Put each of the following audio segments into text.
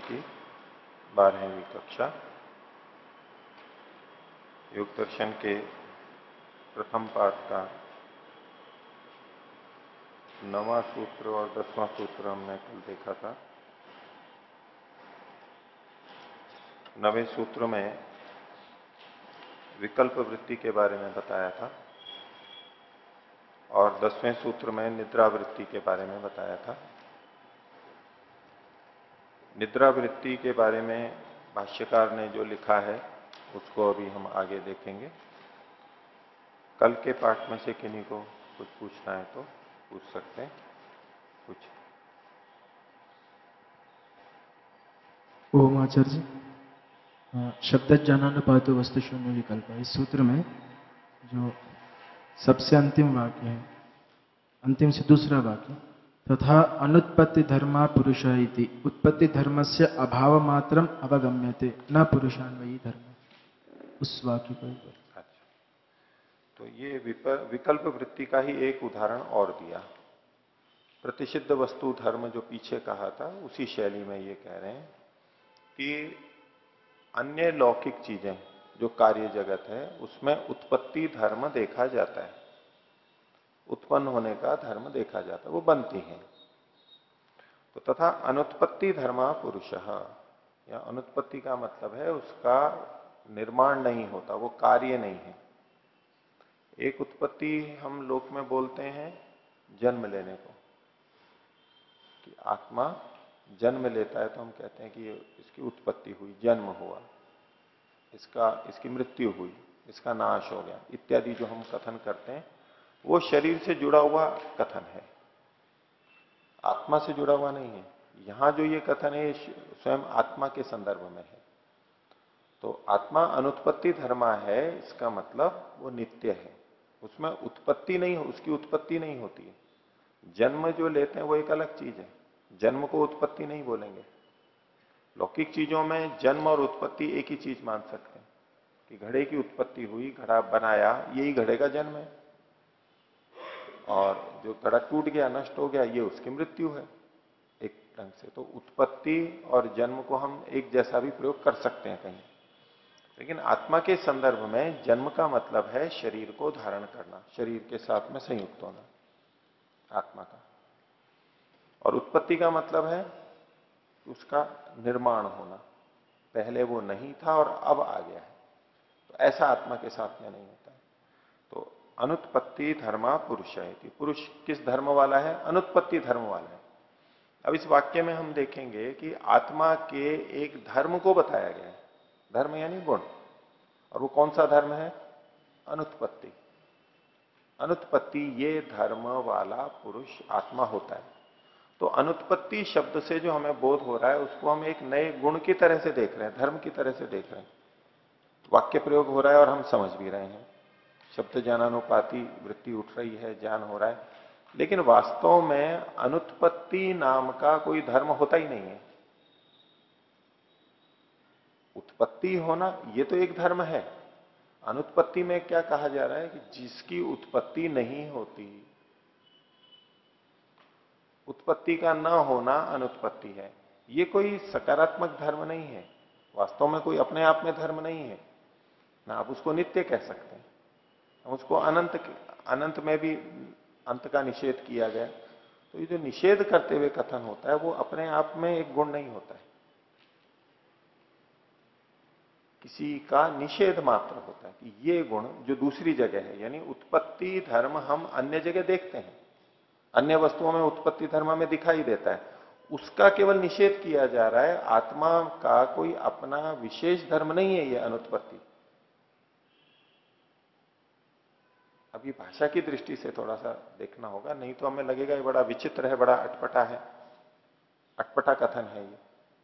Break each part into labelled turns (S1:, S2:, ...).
S1: की 12वीं कक्षा योग दर्शन के प्रथम पाठ का 9वां सूत्र और 10वां सूत्र हमने कल देखा था। 9वें सूत्र में विकल्प वृत्ति के बारे में बताया था और 10वें सूत्र में निद्रा वृत्ति के बारे में बताया था। निद्रा वृत्ति के बारे में भाष्यकार ने जो लिखा है उसको अभी हम आगे देखेंगे। कल के पाठ में से किन्हीं को कुछ पूछना है तो पूछ सकते हैं। कुछ
S2: ओम आचार्य, शब्द ज्ञानानुपातो वस्तु शून्य विकल्प, इस सूत्र में जो सबसे अंतिम वाक्य है, अंतिम से दूसरा वाक्य, तथा अनुत्पत्ति धर्मा पुरुष इति उत्पत्ति धर्म से अभाव मात्रम अवगम्यते न पुरुषान्वयी धर्म, उस वाक्य को।
S1: अच्छा, तो ये विकल्प वृत्ति का ही एक उदाहरण और दिया। प्रतिषिद्ध वस्तु धर्म जो पीछे कहा था उसी शैली में ये कह रहे हैं कि अन्य लौकिक चीजें जो कार्य जगत है उसमें उत्पत्ति धर्म देखा जाता है, उत्पन्न होने का धर्म देखा जाता है, वो बनती है। तो तथा अनुत्पत्ति धर्मा पुरुष, या अनुत्पत्ति का मतलब है उसका निर्माण नहीं होता, वो कार्य नहीं है। एक उत्पत्ति हम लोक में बोलते हैं जन्म लेने को, कि आत्मा जन्म लेता है तो हम कहते हैं कि ये इसकी उत्पत्ति हुई, जन्म हुआ, इसकी मृत्यु हुई, इसका नाश हो गया इत्यादि जो हम कथन करते हैं वो शरीर से जुड़ा हुआ कथन है, आत्मा से जुड़ा हुआ नहीं है। यहां जो ये कथन है स्वयं आत्मा के संदर्भ में है। तो आत्मा अनुत्पत्ति धर्मा है, इसका मतलब वो नित्य है, उसमें उत्पत्ति नहीं, उसकी उत्पत्ति नहीं होती है। जन्म जो लेते हैं वो एक अलग चीज है, जन्म को उत्पत्ति नहीं बोलेंगे। लौकिक चीजों में जन्म और उत्पत्ति एक ही चीज मान सकते हैं कि घड़े की उत्पत्ति हुई, घड़ा बनाया, यही घड़े का जन्म है, और जो घड़ा टूट गया, नष्ट हो गया, ये उसकी मृत्यु है एक ढंग से। तो उत्पत्ति और जन्म को हम एक जैसा भी प्रयोग कर सकते हैं कहीं, लेकिन आत्मा के संदर्भ में जन्म का मतलब है शरीर को धारण करना, शरीर के साथ में संयुक्त होना आत्मा का, और उत्पत्ति का मतलब है उसका निर्माण होना, पहले वो नहीं था और अब आ गया है। तो ऐसा आत्मा के साथ में नहीं होता है। तो अनुत्पत्ति धर्मा पुरुष है, पुरुष किस धर्म वाला है? अनुत्पत्ति धर्म वाला है। अब इस वाक्य में हम देखेंगे कि आत्मा के एक धर्म को बताया गया है, धर्म यानी गुण, और वो कौन सा धर्म है? अनुत्पत्ति। अनुत्पत्ति ये धर्म वाला पुरुष आत्मा होता है। तो अनुत्पत्ति शब्द से जो हमें बोध हो रहा है उसको हम एक नए गुण की तरह से देख रहे हैं, धर्म की तरह से देख रहे हैं। वाक्य प्रयोग हो रहा है और हम समझ भी रहे हैं, शब्द ज्ञानानुपाती वृत्ति उठ रही है, ज्ञान हो रहा है, लेकिन वास्तव में अनुत्पत्ति नाम का कोई धर्म होता ही नहीं है। उत्पत्ति होना ये तो एक धर्म है। अनुत्पत्ति में क्या कहा जा रहा है कि जिसकी उत्पत्ति नहीं होती, उत्पत्ति का न होना अनुत्पत्ति है। ये कोई सकारात्मक धर्म नहीं है, वास्तव में कोई अपने आप में धर्म नहीं है ना। आप उसको नित्य कह सकते हैं, उसको अनंत में भी अंत का निषेध किया गया। तो ये जो निषेध करते हुए कथन होता है वो अपने आप में एक गुण नहीं होता है, किसी का निषेध मात्र होता है कि ये गुण जो दूसरी जगह है, यानी उत्पत्ति धर्म हम अन्य जगह देखते हैं, अन्य वस्तुओं में उत्पत्ति धर्म में दिखाई देता है, उसका केवल निषेध किया जा रहा है। आत्मा का कोई अपना विशेष धर्म नहीं है ये अनुत्पत्ति। अब ये भाषा की दृष्टि से थोड़ा सा देखना होगा, नहीं तो हमें लगेगा ये बड़ा विचित्र है, बड़ा अटपटा है, अटपटा कथन है ये,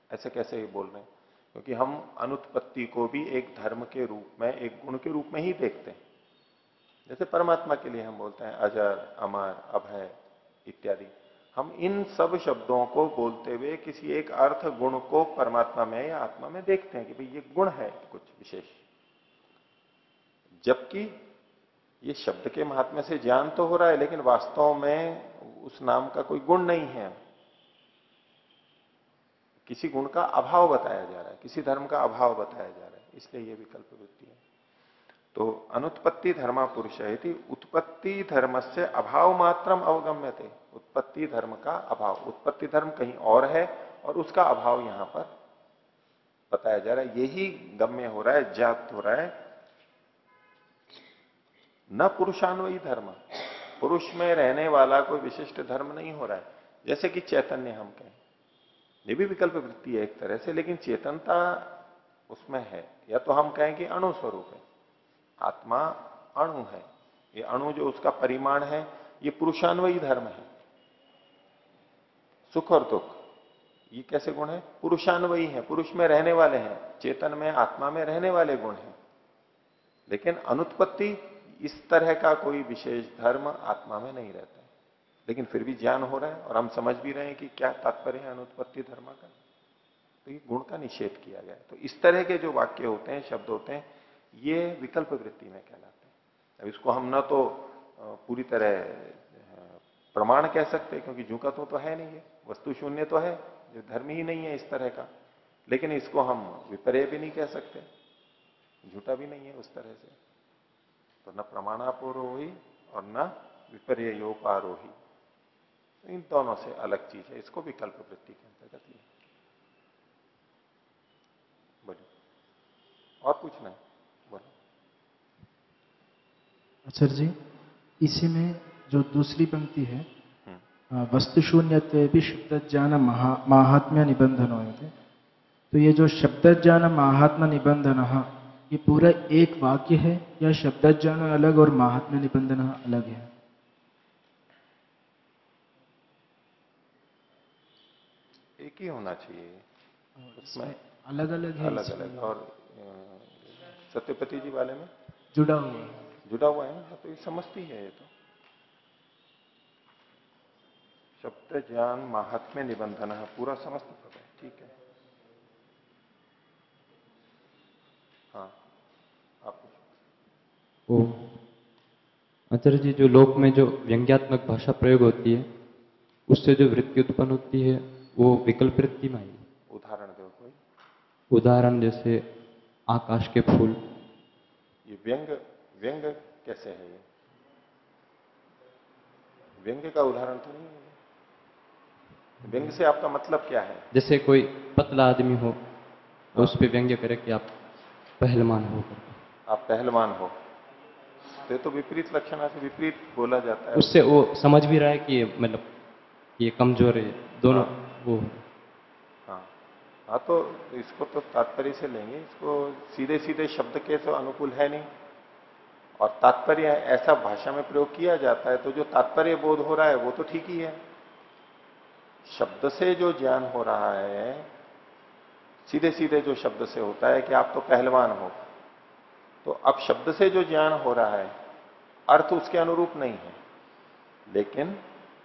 S1: ऐसे कैसे ये बोल रहे हैं। क्योंकि हम अनुत्पत्ति को भी एक धर्म के रूप में, एक गुण के रूप में ही देखते हैं। जैसे परमात्मा के लिए हम बोलते हैं अजर, अमर, अभय इत्यादि, हम इन सब शब्दों को बोलते हुए किसी एक अर्थ गुण को परमात्मा में या आत्मा में देखते हैं कि भाई ये गुण है कुछ विशेष, जबकि ये शब्द के महात्म्य से ज्ञान तो हो रहा है, लेकिन वास्तव में उस नाम का कोई गुण नहीं है। किसी गुण का अभाव बताया जा रहा है, किसी धर्म का अभाव बताया जा रहा है, इसलिए ये विकल्प वृत्ति है। तो अनुत्पत्ति धर्मा पुरुष है, उत्पत्ति धर्म से अभाव मात्रम अवगम्यते। उत्पत्ति धर्म का अभाव, उत्पत्ति धर्म कहीं और है और उसका अभाव यहां पर बताया जा रहा है, यही गम्य हो रहा है, ज्ञात हो रहा है। न पुरुषान्वयी धर्म, पुरुष में रहने वाला कोई विशिष्ट धर्म नहीं हो रहा है। जैसे कि चैतन्य हम कहें, ये भी विकल्प वृत्ति है एक तरह से, लेकिन चेतनता उसमें है। या तो हम कहें कि अणु स्वरूप है, आत्मा अणु है, ये अणु जो उसका परिमाण है ये पुरुषान्वयी धर्म है। सुख और दुख ये कैसे गुण है? पुरुषान्वयी है, पुरुष में रहने वाले हैं, चेतन में आत्मा में रहने वाले गुण हैं। लेकिन अनुत्पत्ति इस तरह का कोई विशेष धर्म आत्मा में नहीं रहता है, लेकिन फिर भी ज्ञान हो रहा है और हम समझ भी रहे हैं कि क्या तात्पर्य है अनुत्पत्ति धर्म का। तो ये गुण का निषेध किया गया है। तो इस तरह के जो वाक्य होते हैं, शब्द होते हैं, ये विकल्प वृत्ति में कहलाते हैं। अब इसको हम ना तो पूरी तरह प्रमाण कह सकते, क्योंकि झूका तो है नहीं, है वस्तु शून्य तो है, जो धर्म ही नहीं है इस तरह का। लेकिन इसको हम विपर्य भी नहीं कह सकते, झूठा भी नहीं है उस तरह से। तो न प्रमाणापुरोही और न विपर्योपारोही, तो इन दोनों से अलग चीज है, इसको विकल्प वृत्ति के अंतर्गत लिया। बोलिए, और पूछना है? बोलो।
S2: आचार्य जी, इसी में जो दूसरी पंक्ति है, वस्तु शून्यत्वे भी शब्द ज्ञान माहात्म्य निबंधन होते, तो ये जो शब्द ज्ञान महात्मा निबंधन, ये पूरा एक वाक्य है या शब्द ज्ञान अलग और महात्म्य निबंधन अलग है?
S1: एक ही होना चाहिए उसमें,
S2: अलग अलग है,
S1: अलग अलग। और सत्यपति जी वाले में
S2: जुड़ा हुआ है,
S1: जुड़ा हुआ है ना, तो ये समझती है। ये तो शब्द ज्ञान महात्म्य निबंधन पूरा समस्त पद है, ठीक है। हाँ, आप
S3: वो आचार्य जी, जो लोक में जो व्यंग्यात्मक भाषा प्रयोग होती है उससे जो वृत्ति उत्पन्न होती है वो विकल्प वृत्ति में आएगी।
S1: उदाहरण दो कोई।
S3: उदाहरण जैसे आकाश के फूल।
S1: ये व्यंग, व्यंग कैसे है? ये व्यंग का उदाहरण तो नहीं है। व्यंग से आपका मतलब क्या है?
S3: जैसे कोई पतला आदमी हो तो उस पर व्यंग्य करे कि आप पहलवान हो,
S1: आप पहलवान हो, तो विपरीत लक्षणा से विपरीत बोला जाता है।
S3: उससे वो समझ भी रहा है कि मतलब ये कमजोर है, दोनों। वो
S1: हाँ, तो इसको तो तात्पर्य से लेंगे, इसको सीधे सीधे शब्द के तो अनुकूल है नहीं। और तात्पर्य ऐसा भाषा में प्रयोग किया जाता है, तो जो तात्पर्य बोध हो रहा है वो तो ठीक ही है। शब्द से जो ज्ञान हो रहा है, सीधे सीधे जो शब्द से होता है कि आप तो पहलवान हो, तो अब शब्द से जो ज्ञान हो रहा है अर्थ उसके अनुरूप नहीं है, लेकिन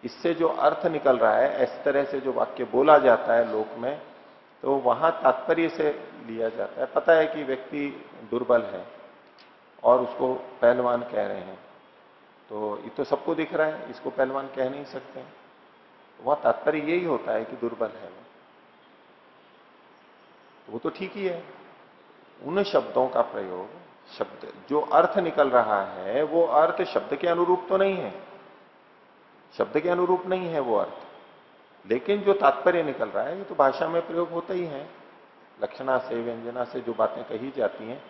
S1: इससे जो अर्थ निकल रहा है, इस तरह से जो वाक्य बोला जाता है लोक में, तो वहां तात्पर्य से लिया जाता है। पता है कि व्यक्ति दुर्बल है और उसको पहलवान कह रहे हैं, तो ये तो सबको दिख रहा है, इसको पहलवान कह नहीं सकते। वहां तात्पर्य यही होता है कि दुर्बल है वो तो ठीक ही है। उन शब्दों का प्रयोग, शब्द जो अर्थ निकल रहा है वो अर्थ शब्द के अनुरूप तो नहीं है, शब्द के अनुरूप नहीं है वो अर्थ, लेकिन जो तात्पर्य निकल रहा है ये तो भाषा में प्रयोग होता ही है। लक्षणा से, व्यंजना से जो बातें कही जाती हैं,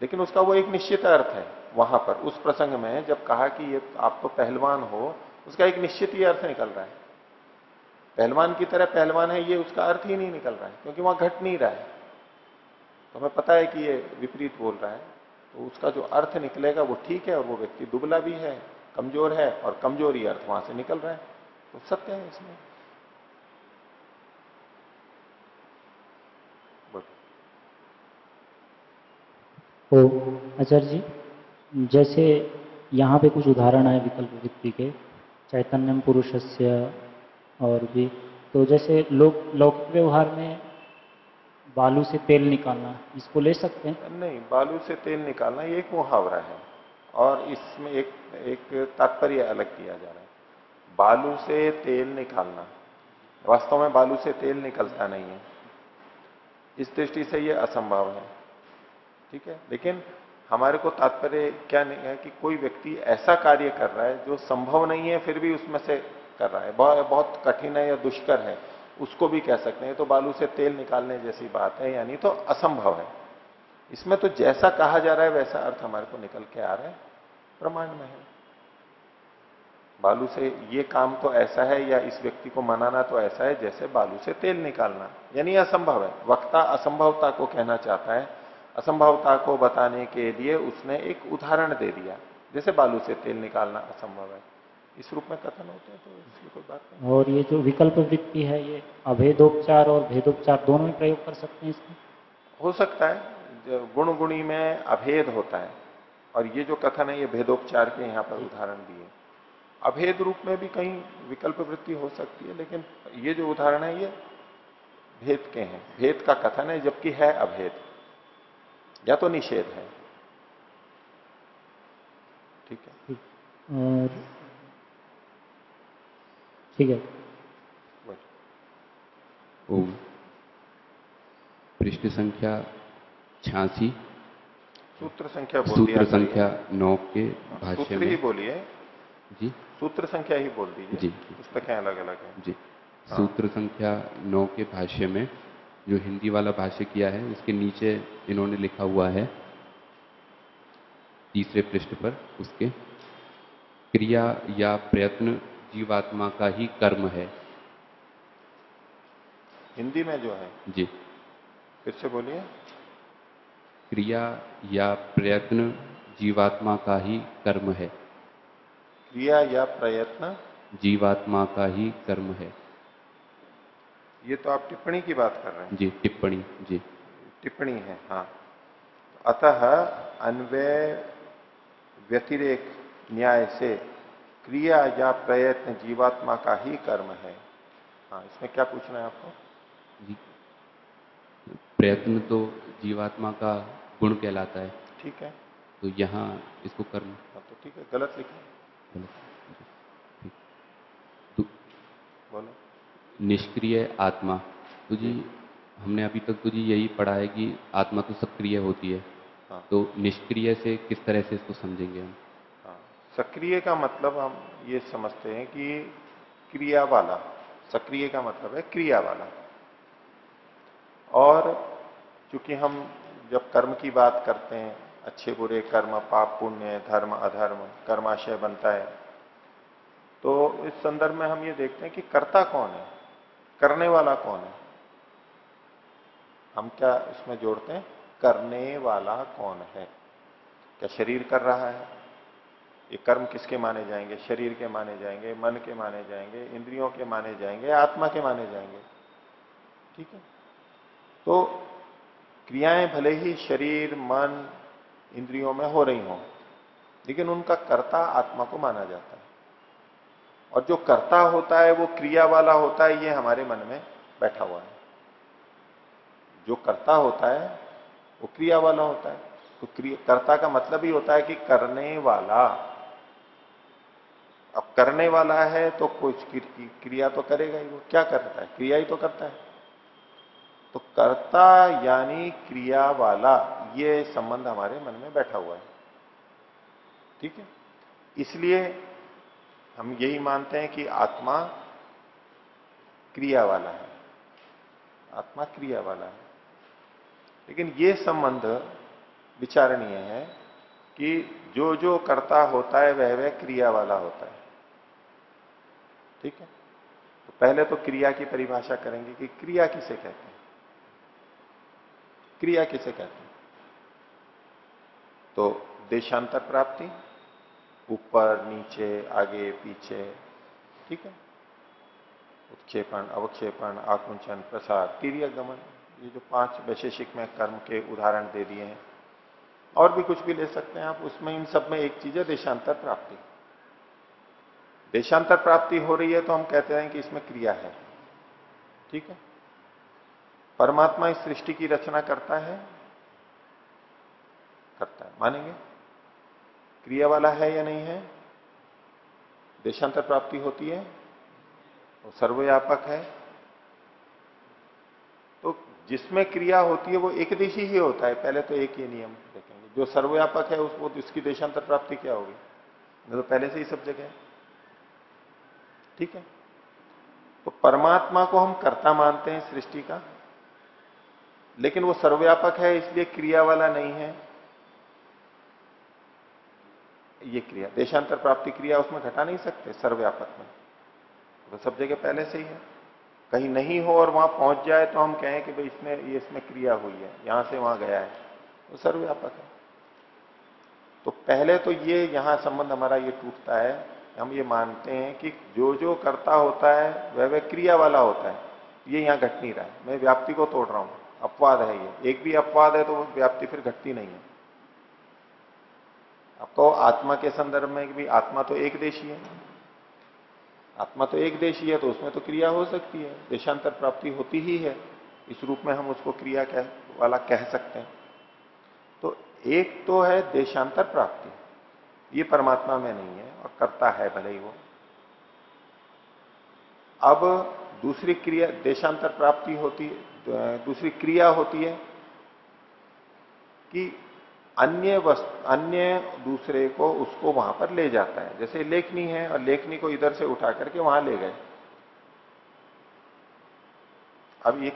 S1: लेकिन उसका वो एक निश्चित अर्थ है। वहां पर उस प्रसंग में जब कहा कि ये आप तो पहलवान हो, उसका एक निश्चित ही अर्थ निकल रहा है। पहलवान की तरह पहलवान है, ये उसका अर्थ ही नहीं निकल रहा है, क्योंकि वहां घट नहीं रहा है। तो हमें पता है कि ये विपरीत बोल रहा है, तो उसका जो अर्थ निकलेगा वो ठीक है। और वो व्यक्ति दुबला भी है, कमजोर है, और कमजोरी अर्थ वहां से निकल रहा है, तो सत्य है इसमें।
S4: ओ आचार्य जी, जैसे यहाँ पे कुछ उदाहरण है विकल्प वृत्ति के, चैतन्यम पुरुषस्य और भी, तो जैसे लौकिक व्यवहार में बालू से तेल निकालना, इसको ले सकते हैं?
S1: नहीं, बालू से तेल निकालना ये एक मुहावरा है, और इसमें एक तात्पर्य अलग किया जा रहा है। बालू से तेल निकालना, वास्तव में बालू से तेल निकलता नहीं है, इस दृष्टि से ये असंभव है। ठीक है, लेकिन हमारे को तात्पर्य क्या नहीं है कि कोई व्यक्ति ऐसा कार्य कर रहा है जो संभव नहीं है फिर भी उसमें से कर रहा है, बहुत कठिन है या दुष्कर है, उसको भी कह सकते हैं। तो बालू से तेल निकालने जैसी बात है, यानी तो असंभव है। इसमें तो जैसा कहा जा रहा है वैसा अर्थ हमारे को निकल के आ रहा है, प्रमाण में है। बालू से ये काम तो ऐसा है, या इस व्यक्ति को मनाना तो ऐसा है जैसे बालू से तेल निकालना, यानी असंभव है। वक्ता असंभवता को कहना चाहता है, असंभवता को बताने के लिए उसने एक उदाहरण दे दिया, जैसे बालू से तेल निकालना असंभव है। इस रूप में कथन होते हैं, तो इसकी कोई बात नहीं।
S4: और ये जो विकल्प वृत्ति है, ये अभेदोपचार और भेदोपचार दोनों में प्रयोग कर सकते हैं इसमें?
S1: हो सकता है, जो गुण गुणी में अभेद होता है, और ये जो कथन है ये भेदोपचार के यहाँ पर उदाहरण दिए। अभेद रूप में भी कहीं विकल्प वृत्ति हो सकती है, लेकिन ये जो उदाहरण है ये भेद के हैं, भेद का कथन है, जबकि है अभेद, या तो निषेध है। ठीक है,
S4: और ठीक है।
S5: ओम। पृष्ठ संख्या 86,
S1: सूत्र संख्या बोल दिया,
S5: सूत्र संख्या 9 के भाष्य
S1: सूत्र ही
S5: में।
S1: बोलिए
S5: जी,
S1: सूत्र संख्या ही बोल दीजिए,
S5: जी,
S1: पुस्तकें अलग अलग हैं।
S5: जी। सूत्र संख्या 9 के भाष्य में जो हिंदी वाला भाष्य किया है, उसके नीचे इन्होंने लिखा हुआ है, तीसरे पृष्ठ पर उसके, क्रिया या प्रयत्न जीवात्मा का ही कर्म है।
S1: हिंदी में जो है,
S5: जी,
S1: फिर से बोलिए।
S5: क्रिया या प्रयत्न जीवात्मा का ही कर्म है।
S1: क्रिया या प्रयत्न
S5: जीवात्मा का ही कर्म है।
S1: ये तो आप टिप्पणी की बात कर रहे हैं।
S5: जी, टिप्पणी। जी,
S1: टिप्पणी है, हाँ। अतः अन्वय व्यतिरेक न्याय से क्रिया या प्रयत्न जीवात्मा का ही कर्म है। हाँ, इसमें क्या पूछना है आपको?
S5: जी। प्रयत्न तो जीवात्मा का गुण कहलाता है,
S1: ठीक है,
S5: तो यहाँ इसको कर्म।
S1: हाँ, तो ठीक है, गलत लिखा,
S5: गलत। जी, ठीक। तो
S1: बोलो।
S5: निष्क्रिय आत्मा, तो जी हमने अभी तक तो जी यही पढ़ा है कि आत्मा तो सक्रिय होती है।
S1: हाँ,
S5: तो निष्क्रिय से किस तरह से इसको समझेंगे हम?
S1: हाँ, सक्रिय का मतलब हम ये समझते हैं कि क्रिया वाला। सक्रिय का मतलब है क्रिया वाला। और चूंकि हम जब कर्म की बात करते हैं, अच्छे बुरे कर्म, पाप पुण्य, धर्म अधर्म, कर्माशय बनता है, तो इस संदर्भ में हम ये देखते हैं कि कर्ता कौन है, करने वाला कौन है। हम क्या इसमें जोड़ते हैं, करने वाला कौन है। क्या शरीर कर रहा है? ये कर्म किसके माने जाएंगे? शरीर के माने जाएंगे, मन के माने जाएंगे, इंद्रियों के माने जाएंगे, आत्मा के माने जाएंगे। ठीक है, तो क्रियाएं भले ही शरीर, मन, इंद्रियों में हो रही हों, लेकिन उनका कर्ता आत्मा को माना जाता है। और जो कर्ता होता है वो क्रिया वाला होता है, ये हमारे मन में बैठा हुआ है। जो कर्ता होता है वो क्रिया वाला होता है। तो कर्ता का मतलब ही होता है कि करने वाला। अब करने वाला है तो कुछ क्रिया तो करेगा ही, वो क्या करता है, क्रिया ही तो करता है। तो कर्ता यानी क्रिया वाला, ये संबंध हमारे मन में बैठा हुआ है। ठीक है, इसलिए हम यही मानते हैं कि आत्मा क्रिया वाला है, आत्मा क्रिया वाला है। लेकिन ये संबंध विचारणीय है कि जो जो कर्ता होता है वह क्रिया वाला होता है। ठीक है, तो पहले तो क्रिया की परिभाषा करेंगे कि क्रिया किसे कहते हैं। क्रिया किसे कहते हैं? तो देशांतर प्राप्ति, ऊपर नीचे, आगे पीछे, ठीक है, उत्क्षेपण, अवक्षेपण, आकुंचन, प्रसार, तीर्यक गमन, ये जो 5 वैशेषिक में कर्म के उदाहरण दे दिए हैं। और भी कुछ भी ले सकते हैं आप, उसमें इन सब में एक चीज है देशांतर प्राप्ति। देशांतर प्राप्ति हो रही है तो हम कहते हैं कि इसमें क्रिया है। ठीक है, परमात्मा इस सृष्टि की रचना करता है, करता है, मानेंगे? क्रिया वाला है या नहीं है? देशांतर प्राप्ति होती है, वो सर्वव्यापक है। तो जिसमें क्रिया होती है वो एक देशी ही होता है। पहले तो एक ही नियम देखेंगे, जो सर्वव्यापक है उसको इसकी देशांतर प्राप्ति क्या होगी, तो पहले से ही सब जगह है। ठीक है, तो परमात्मा को हम कर्ता मानते हैं सृष्टि का, लेकिन वो सर्वव्यापक है इसलिए क्रिया वाला नहीं है। ये क्रिया देशांतर प्राप्ति क्रिया उसमें घटा नहीं सकते सर्वव्यापक में, वो सब जगह पहले से ही है। कहीं नहीं हो और वहां पहुंच जाए तो हम कहें कि भाई इसमें क्रिया हुई है, यहां से वहां गया है, वो सर्वव्यापक है। तो पहले तो ये यहां संबंध हमारा ये टूटता है, हम ये मानते हैं कि जो जो कर्ता होता है वह क्रिया वाला होता है। ये यहां घट नहीं रहा है, मैं व्याप्ति को तोड़ रहा हूं, अपवाद है ये। एक भी अपवाद है तो वो व्याप्ति फिर घटती नहीं है। आपको आत्मा के संदर्भ में भी आत्मा तो एक देशी है, आत्मा तो एक देशी है, तो उसमें तो क्रिया हो सकती है, देशांतर प्राप्ति होती ही है। इस रूप में हम उसको क्रिया वाला कह सकते हैं। तो एक तो है देशांतर प्राप्ति, ये परमात्मा में नहीं है और करता है भले ही वो। अब दूसरी क्रिया देशांतर प्राप्ति होती है, दूसरी क्रिया होती है कि अन्य दूसरे को उसको वहां पर ले जाता है। जैसे लेखनी है और लेखनी को इधर से उठा करके वहां ले गए। अब ये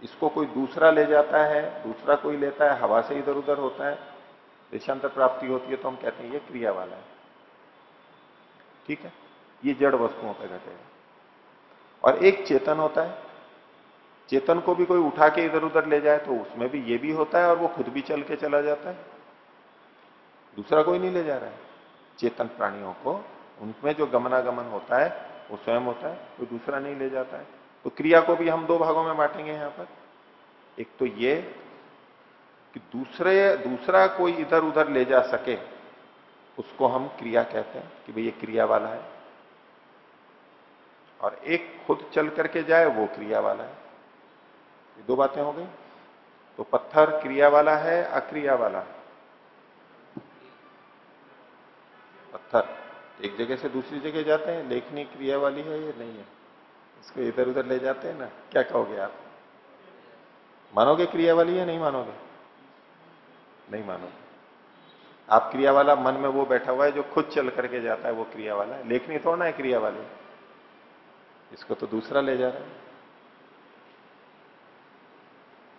S1: इसको कोई दूसरा ले जाता है, दूसरा कोई लेता है, हवा से इधर उधर होता है, देशांतर प्राप्ति होती है, तो हम कहते हैं ये क्रिया वाला है। ठीक है, ये जड़ वस्तुओं पर घटेगा। और एक चेतन होता है, चेतन को भी कोई उठा के इधर उधर ले जाए तो उसमें भी ये भी होता है और वो खुद भी चल के चला जाता है, दूसरा कोई नहीं ले जा रहा है। चेतन प्राणियों को उनमें जो गमनागमन होता है वो स्वयं होता है, कोई दूसरा नहीं ले जाता है। तो क्रिया को भी हम दो भागों में बांटेंगे यहां पर। एक तो ये कि दूसरा कोई इधर उधर ले जा सके, उसको हम क्रिया कहते हैं कि भाई ये क्रिया वाला है। और एक खुद चल करके जाए वो क्रिया वाला है। ये दो बातें हो गई। तो पत्थर क्रिया वाला है अक्रिया वाला? पत्थर एक जगह से दूसरी जगह जाते हैं, लेखनी क्रिया वाली है ये नहीं है, इसको इधर उधर ले जाते हैं ना। क्या कहोगे आप, मानोगे क्रिया वाली है? नहीं मानोगे? नहीं मानोगे। आप क्रिया वाला मन में वो बैठा हुआ है जो खुद चल करके जाता है, वो क्रिया वाला है। लेखनी थोड़ा ना है क्रिया वाली, इसको तो दूसरा ले जा रहा है।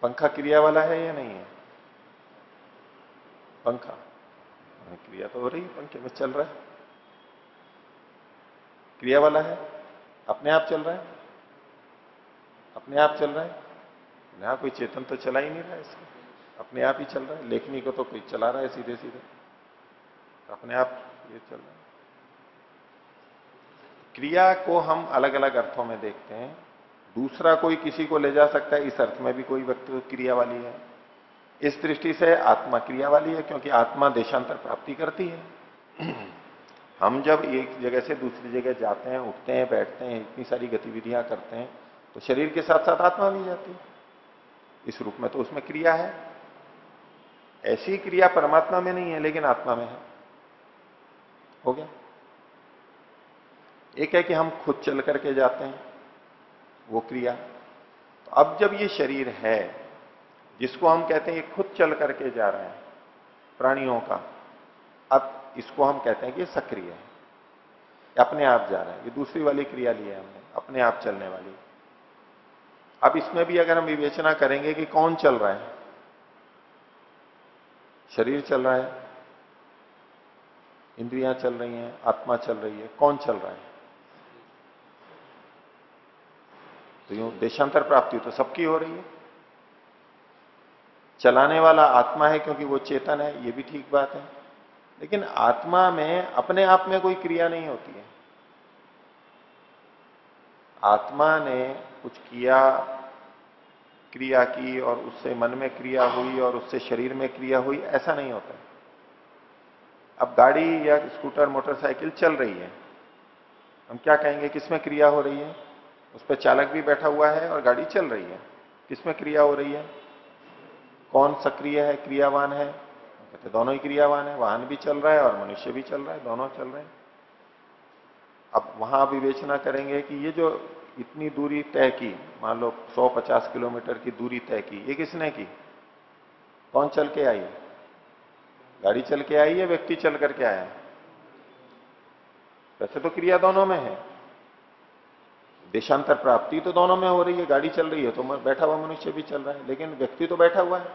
S1: पंखा क्रिया वाला है या नहीं है? पंखा क्रिया तो हो रही है, पंखे में चल रहा है, क्रिया वाला है, अपने आप चल रहा है, अपने आप चल रहा है। यहां कोई चेतन तो चला ही नहीं रहा है इसको, अपने आप ही चल रहा है। लेखनी को तो कोई चला रहा है सीधे सीधे, अपने आप ये चल रहा है। क्रिया को हम अलग अलग अर्थों में देखते हैं। दूसरा कोई किसी को ले जा सकता है, इस अर्थ में भी कोई व्यक्ति क्रिया वाली है। इस दृष्टि से आत्मा क्रिया वाली है, क्योंकि आत्मा देशांतर प्राप्ति करती है। हम जब एक जगह से दूसरी जगह जाते हैं, उठते हैं, बैठते हैं, इतनी सारी गतिविधियां करते हैं, तो शरीर के साथ साथ आत्मा भी जाती है इस रूप में, तो उसमें क्रिया है। ऐसी क्रिया परमात्मा में नहीं है लेकिन आत्मा में है। हो गया। एक है कि हम खुद चल करके जाते हैं, वो क्रिया। तो अब जब ये शरीर है जिसको हम कहते हैं ये खुद चल करके जा रहा है प्राणियों का, अब इसको हम कहते हैं कि ये सक्रिय है, अपने आप जा रहा है। ये दूसरी वाली क्रिया ली है हमने, अपने आप चलने वाली। अब इसमें भी अगर हम विवेचना करेंगे कि कौन चल रहा है, शरीर चल रहा है, इंद्रियां चल रही हैं, आत्मा चल रही है, कौन चल रहा है? तो यूं देशांतर प्राप्ति तो सबकी हो रही है। चलाने वाला आत्मा है क्योंकि वो चेतन है, ये भी ठीक बात है। लेकिन आत्मा में अपने आप में कोई क्रिया नहीं होती है। आत्मा ने कुछ किया, क्रिया की और उससे मन में क्रिया हुई और उससे शरीर में क्रिया हुई, ऐसा नहीं होता। अब गाड़ी या स्कूटर मोटरसाइकिल चल रही है, हम क्या कहेंगे किसमें क्रिया हो रही है? उस पर चालक भी बैठा हुआ है और गाड़ी चल रही है, किसमें क्रिया हो रही है? कौन सक्रिय है, क्रियावान है? कहते दोनों ही क्रियावान है। वाहन भी चल रहा है और मनुष्य भी चल रहा है, दोनों चल रहे हैं। अब वहां विवेचना करेंगे कि ये जो इतनी दूरी तय की, मान लो 150 किलोमीटर की दूरी तय की, ये किसने की? कौन चल के आई? गाड़ी चल के आई या व्यक्ति चल करके आया? वैसे तो क्रिया दोनों में है, देशांतर प्राप्ति तो दोनों में हो रही है। गाड़ी चल रही है तो बैठा हुआ मनुष्य भी चल रहा है, लेकिन व्यक्ति तो बैठा हुआ है।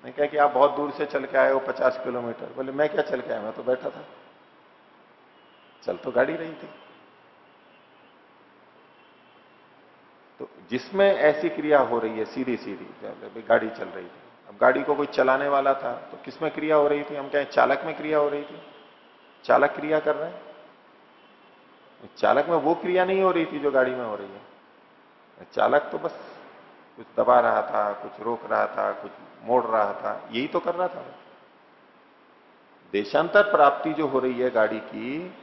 S1: मैं कहा कि आप बहुत दूर से चल के आए हो 50 किलोमीटर, बोले मैं क्या चल के आया, मैं तो बैठा था। चल तो गाड़ी रही थी। तो जिसमें ऐसी क्रिया हो रही है सीधी सीधी, गाड़ी चल रही थी, अब गाड़ी को कोई चलाने वाला था तो किसमें क्रिया हो रही थी? हम कहें चालक में क्रिया हो रही थी। चालक क्रिया कर रहे हैं, चालक में वो क्रिया नहीं हो रही थी जो गाड़ी में हो रही है। चालक तो बस कुछ दबा रहा था, कुछ रोक रहा था, कुछ मोड़ रहा था, यही तो कर रहा था। देशांतर प्राप्ति जो हो रही है गाड़ी की,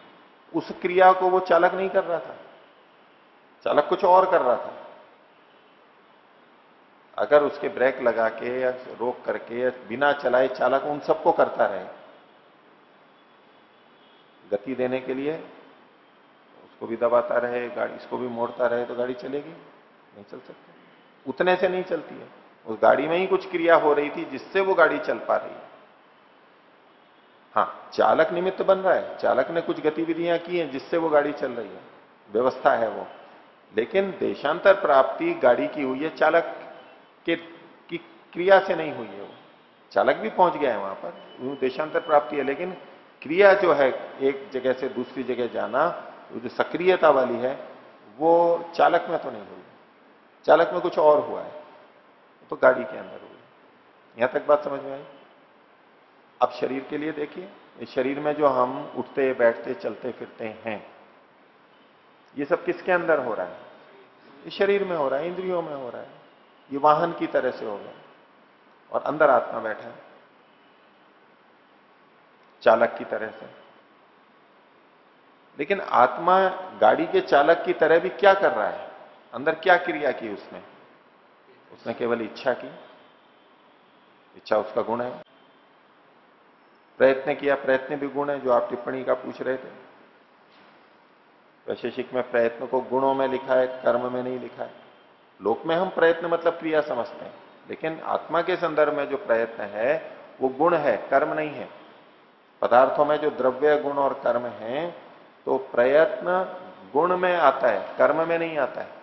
S1: उस क्रिया को वो चालक नहीं कर रहा था, चालक कुछ और कर रहा था। अगर उसके ब्रेक लगा के या रोक करके या बिना चलाए चालक उन सबको करता रहे गति देने के लिए, उसको भी दबाता रहे, गाड़ी इसको भी मोड़ता रहे, तो गाड़ी चलेगी? नहीं चल सकती। उतने से नहीं चलती है। उस गाड़ी में ही कुछ क्रिया हो रही थी जिससे वो गाड़ी चल पा रही है। हाँ, चालक निमित्त बन रहा है, चालक ने कुछ गतिविधियां की हैं जिससे वो गाड़ी चल रही है, व्यवस्था है वो। लेकिन देशांतर प्राप्ति गाड़ी की हुई है, चालक की क्रिया से नहीं हुई है। वो चालक भी पहुंच गया है वहां पर, वो देशांतर प्राप्ति है, लेकिन क्रिया जो है एक जगह से दूसरी जगह जाना, वो जो सक्रियता वाली है, वो चालक में तो नहीं हुई। चालक में कुछ और हुआ है, तो गाड़ी के अंदर हुई। यहां तक बात समझ में आई? अब शरीर के लिए देखिए, इस शरीर में जो हम उठते बैठते चलते फिरते हैं, ये सब किसके अंदर हो रहा है? इस शरीर में हो रहा है, इंद्रियों में हो रहा है। ये वाहन की तरह से हो गया, और अंदर आत्मा बैठा है चालक की तरह से। लेकिन आत्मा गाड़ी के चालक की तरह भी क्या कर रहा है? अंदर क्या क्रिया की उसने? उसने केवल इच्छा की। इच्छा उसका गुण है। प्रयत्न किया, प्रयत्न भी गुण है, जो आप टिप्पणी का पूछ रहे थे। वैशेषिक में प्रयत्न को गुणों में लिखा है, कर्म में नहीं लिखा है। लोक में हम प्रयत्न मतलब क्रिया समझते हैं, लेकिन आत्मा के संदर्भ में जो प्रयत्न है वो गुण है, कर्म नहीं है। पदार्थों में जो द्रव्य गुण और कर्म है, तो प्रयत्न गुण में आता है, कर्म में नहीं आता है।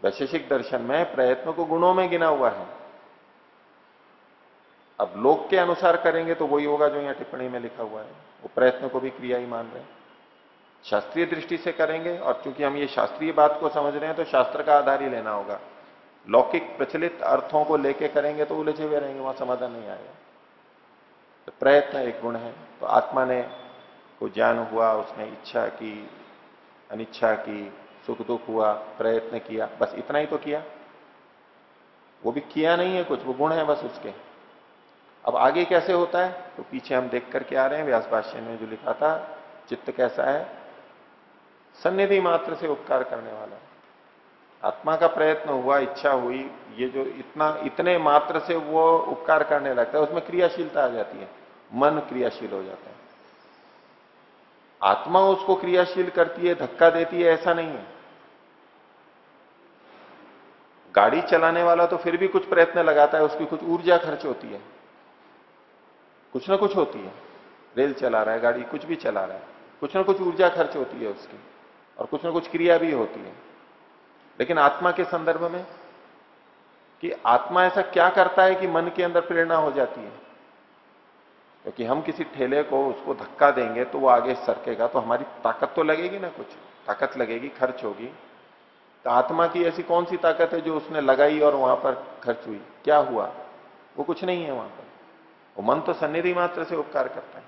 S1: वैशेषिक दर्शन में प्रयत्न को गुणों में गिना हुआ है। अब लोक के अनुसार करेंगे तो वही होगा जो यहां टिप्पणी में लिखा हुआ है, वो प्रयत्न को भी क्रिया ही मान रहे हैं। शास्त्रीय दृष्टि से करेंगे, और चूंकि हम ये शास्त्रीय बात को समझ रहे हैं तो शास्त्र का आधार ही लेना होगा। लौकिक प्रचलित अर्थों को लेके करेंगे तो उलझे हुए रहेंगे, वहां समाधान नहीं आएगा। तो प्रयत्न एक गुण है। तो आत्मा ने को ज्ञान हुआ, उसने इच्छा की, अनिच्छा की, सुख दुख हुआ, प्रयत्न किया, बस इतना ही तो किया। वो भी किया नहीं है कुछ, वो गुण है बस उसके। अब आगे कैसे होता है तो पीछे हम देख करके आ रहे हैं, व्यास भाष्य में जो लिखा था। चित्त कैसा है? सन्निधि मात्र से उपकार करने वाला। आत्मा का प्रयत्न हुआ, इच्छा हुई, ये जो इतने मात्र से वो उपकार करने लगता है, उसमें क्रियाशीलता आ जाती है, मन क्रियाशील हो जाता है। आत्मा उसको क्रियाशील करती है, धक्का देती है, ऐसा नहीं है। गाड़ी चलाने वाला तो फिर भी कुछ प्रयत्न लगाता है, उसकी कुछ ऊर्जा खर्च होती है, कुछ ना कुछ होती है। रेल चला रहा है, गाड़ी कुछ भी चला रहा है, कुछ ना कुछ ऊर्जा खर्च होती है उसकी, और कुछ ना कुछ क्रिया भी होती है। लेकिन आत्मा के संदर्भ में कि आत्मा ऐसा क्या करता है कि मन के अंदर प्रेरणा हो जाती है? क्योंकि हम किसी ठेले को उसको धक्का देंगे तो वो आगे सरकेगा, तो हमारी ताकत तो लगेगी ना, कुछ ताकत लगेगी, खर्च होगी। तो आत्मा की ऐसी कौन सी ताकत है जो उसने लगाई और वहां पर खर्च हुई? क्या हुआ? वो कुछ नहीं है वहां पर। वो मन तो सन्निधि मात्र से उपकार करता है।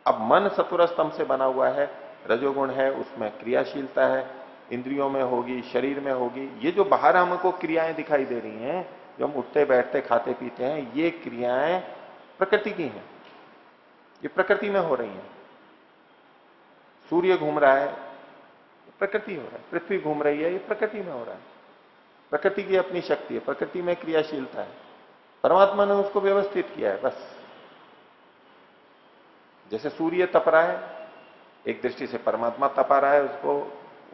S1: अब मन सत्वर स्तंभ से बना हुआ है, रजोगुण है, उसमें क्रियाशीलता है, इंद्रियों में होगी, शरीर में होगी। ये जो बाहर हमको क्रियाएं दिखाई दे रही हैं, जो हम उठते बैठते खाते पीते हैं, ये क्रियाएं प्रकृति की हैं, ये प्रकृति में हो रही हैं। सूर्य घूम रहा है, प्रकृति हो रहा है। पृथ्वी घूम रही है, ये प्रकृति में हो रहा है। प्रकृति की अपनी शक्ति है, प्रकृति में क्रियाशीलता है। परमात्मा ने उसको व्यवस्थित किया है बस। जैसे सूर्य तप रहा है एक दृष्टि से परमात्मा तपा रहा है, उसको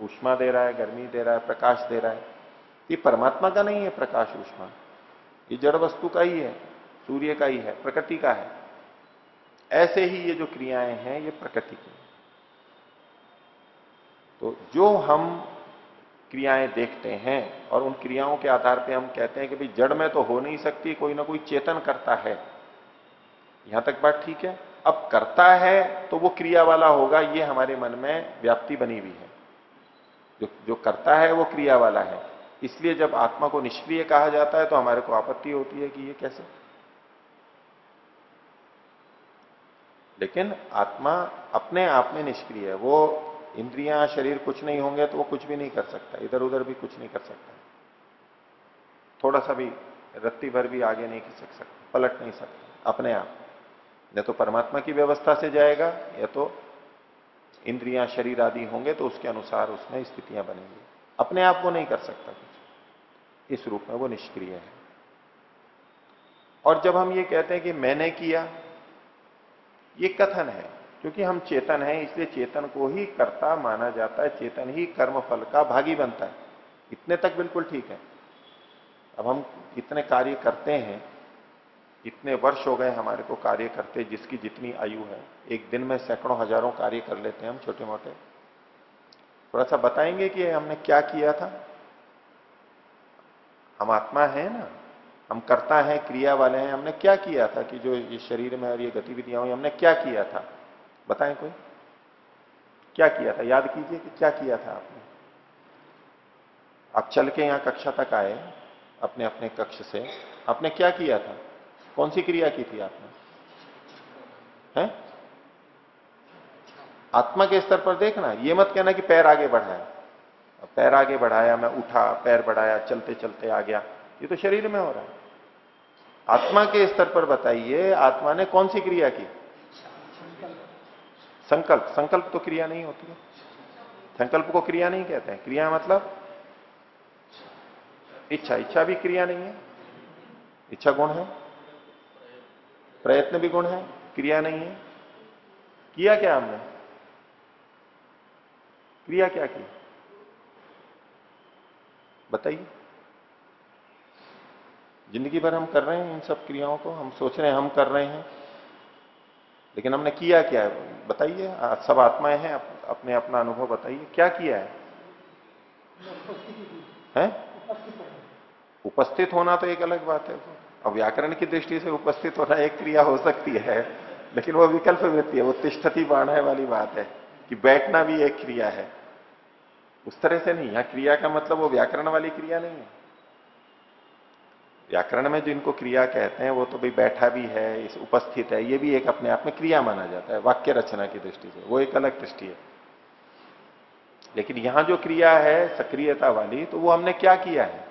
S1: ऊष्मा दे रहा है, गर्मी दे रहा है, प्रकाश दे रहा है। ये परमात्मा का नहीं है प्रकाश ऊष्मा, ये जड़ वस्तु का ही है, सूर्य का ही है, प्रकृति का है। ऐसे ही ये जो क्रियाएं हैं ये प्रकृति की। तो जो हम क्रियाएं देखते हैं और उन क्रियाओं के आधार पे हम कहते हैं कि भाई जड़ में तो हो नहीं सकती, कोई ना कोई चेतन करता है, यहां तक बात ठीक है। अब करता है तो वो क्रिया वाला होगा, ये हमारे मन में व्याप्ति बनी हुई है। जो करता है वो क्रिया वाला है। इसलिए जब आत्मा को निष्क्रिय कहा जाता है तो हमारे को आपत्ति होती है कि ये कैसे। लेकिन आत्मा अपने आप में निष्क्रिय है। वो इंद्रियां शरीर कुछ नहीं होंगे तो वो कुछ भी नहीं कर सकता, इधर उधर भी कुछ नहीं कर सकता, थोड़ा सा भी रत्ती भर भी आगे नहीं खिसक सकता, पलट नहीं सकता अपने आप। या तो परमात्मा की व्यवस्था से जाएगा या तो इंद्रियां शरीर आदि होंगे तो उसके अनुसार उसमें स्थितियां बनेंगी। अपने आप वो नहीं कर सकता कुछ, इस रूप में वो निष्क्रिय है। और जब हम ये कहते हैं कि मैंने किया, ये कथन है, क्योंकि हम चेतन हैं इसलिए चेतन को ही कर्ता माना जाता है, चेतन ही कर्म फल का भागी बनता है। इतने तक बिल्कुल ठीक है। अब हम इतने कार्य करते हैं, इतने वर्ष हो गए हमारे को कार्य करते, जिसकी जितनी आयु है, एक दिन में सैकड़ों हजारों कार्य कर लेते हैं हम छोटे मोटे। थोड़ा सा बताएंगे कि हमने क्या किया था। हम आत्मा है ना, हम करता है, क्रिया वाले हैं, हमने क्या किया था कि जो ये शरीर में और ये गतिविधियां हुई, हमने क्या किया था, बताएं कोई क्या किया था। याद कीजिए कि क्या किया था आपने। आप चल के यहां कक्षा तक आए, अपने अपने कक्ष से, आपने क्या किया था, कौन सी क्रिया की थी आपने, हैं? आत्मा के स्तर पर देखना, ये मत कहना कि पैर आगे बढ़ाया, पैर आगे बढ़ाया, मैं उठा, पैर बढ़ाया, चलते चलते आ गया, ये तो शरीर में हो रहा है। आत्मा के स्तर पर बताइए, आत्मा ने कौन सी क्रिया की। संकल्प, संकल्प तो क्रिया नहीं होती है, संकल्प को क्रिया नहीं कहते हैं। क्रिया मतलब इच्छा, इच्छा भी क्रिया नहीं है, इच्छा गुण है, प्रयत्न भी गुण है, क्रिया नहीं है। किया क्या हमने, क्रिया क्या की, बताइए। जिंदगी भर हम कर रहे हैं इन सब क्रियाओं को, हम सोच रहे हैं हम कर रहे हैं, लेकिन हमने किया क्या है, बताइए। सब आत्माएं हैं, अपने अपना अनुभव बताइए, क्या किया है, हैं? उपस्थित होना तो एक अलग बात है। अब व्याकरण की दृष्टि से उपस्थित होना एक क्रिया हो सकती है, लेकिन वो विकल्प वृत्ति है, वो तिष्ठति बाणः वाली बात है कि बैठना भी एक क्रिया है, उस तरह से नहीं। यहां क्रिया का मतलब वो व्याकरण वाली क्रिया नहीं है। व्याकरण में जिनको क्रिया कहते हैं वो तो भाई बैठा भी है, इस उपस्थित है, ये भी एक अपने आप में क्रिया माना जाता है वाक्य रचना की दृष्टि से, वो एक अलग दृष्टि है। लेकिन यहां जो क्रिया है सक्रियता वाली, तो वो हमने क्या किया है।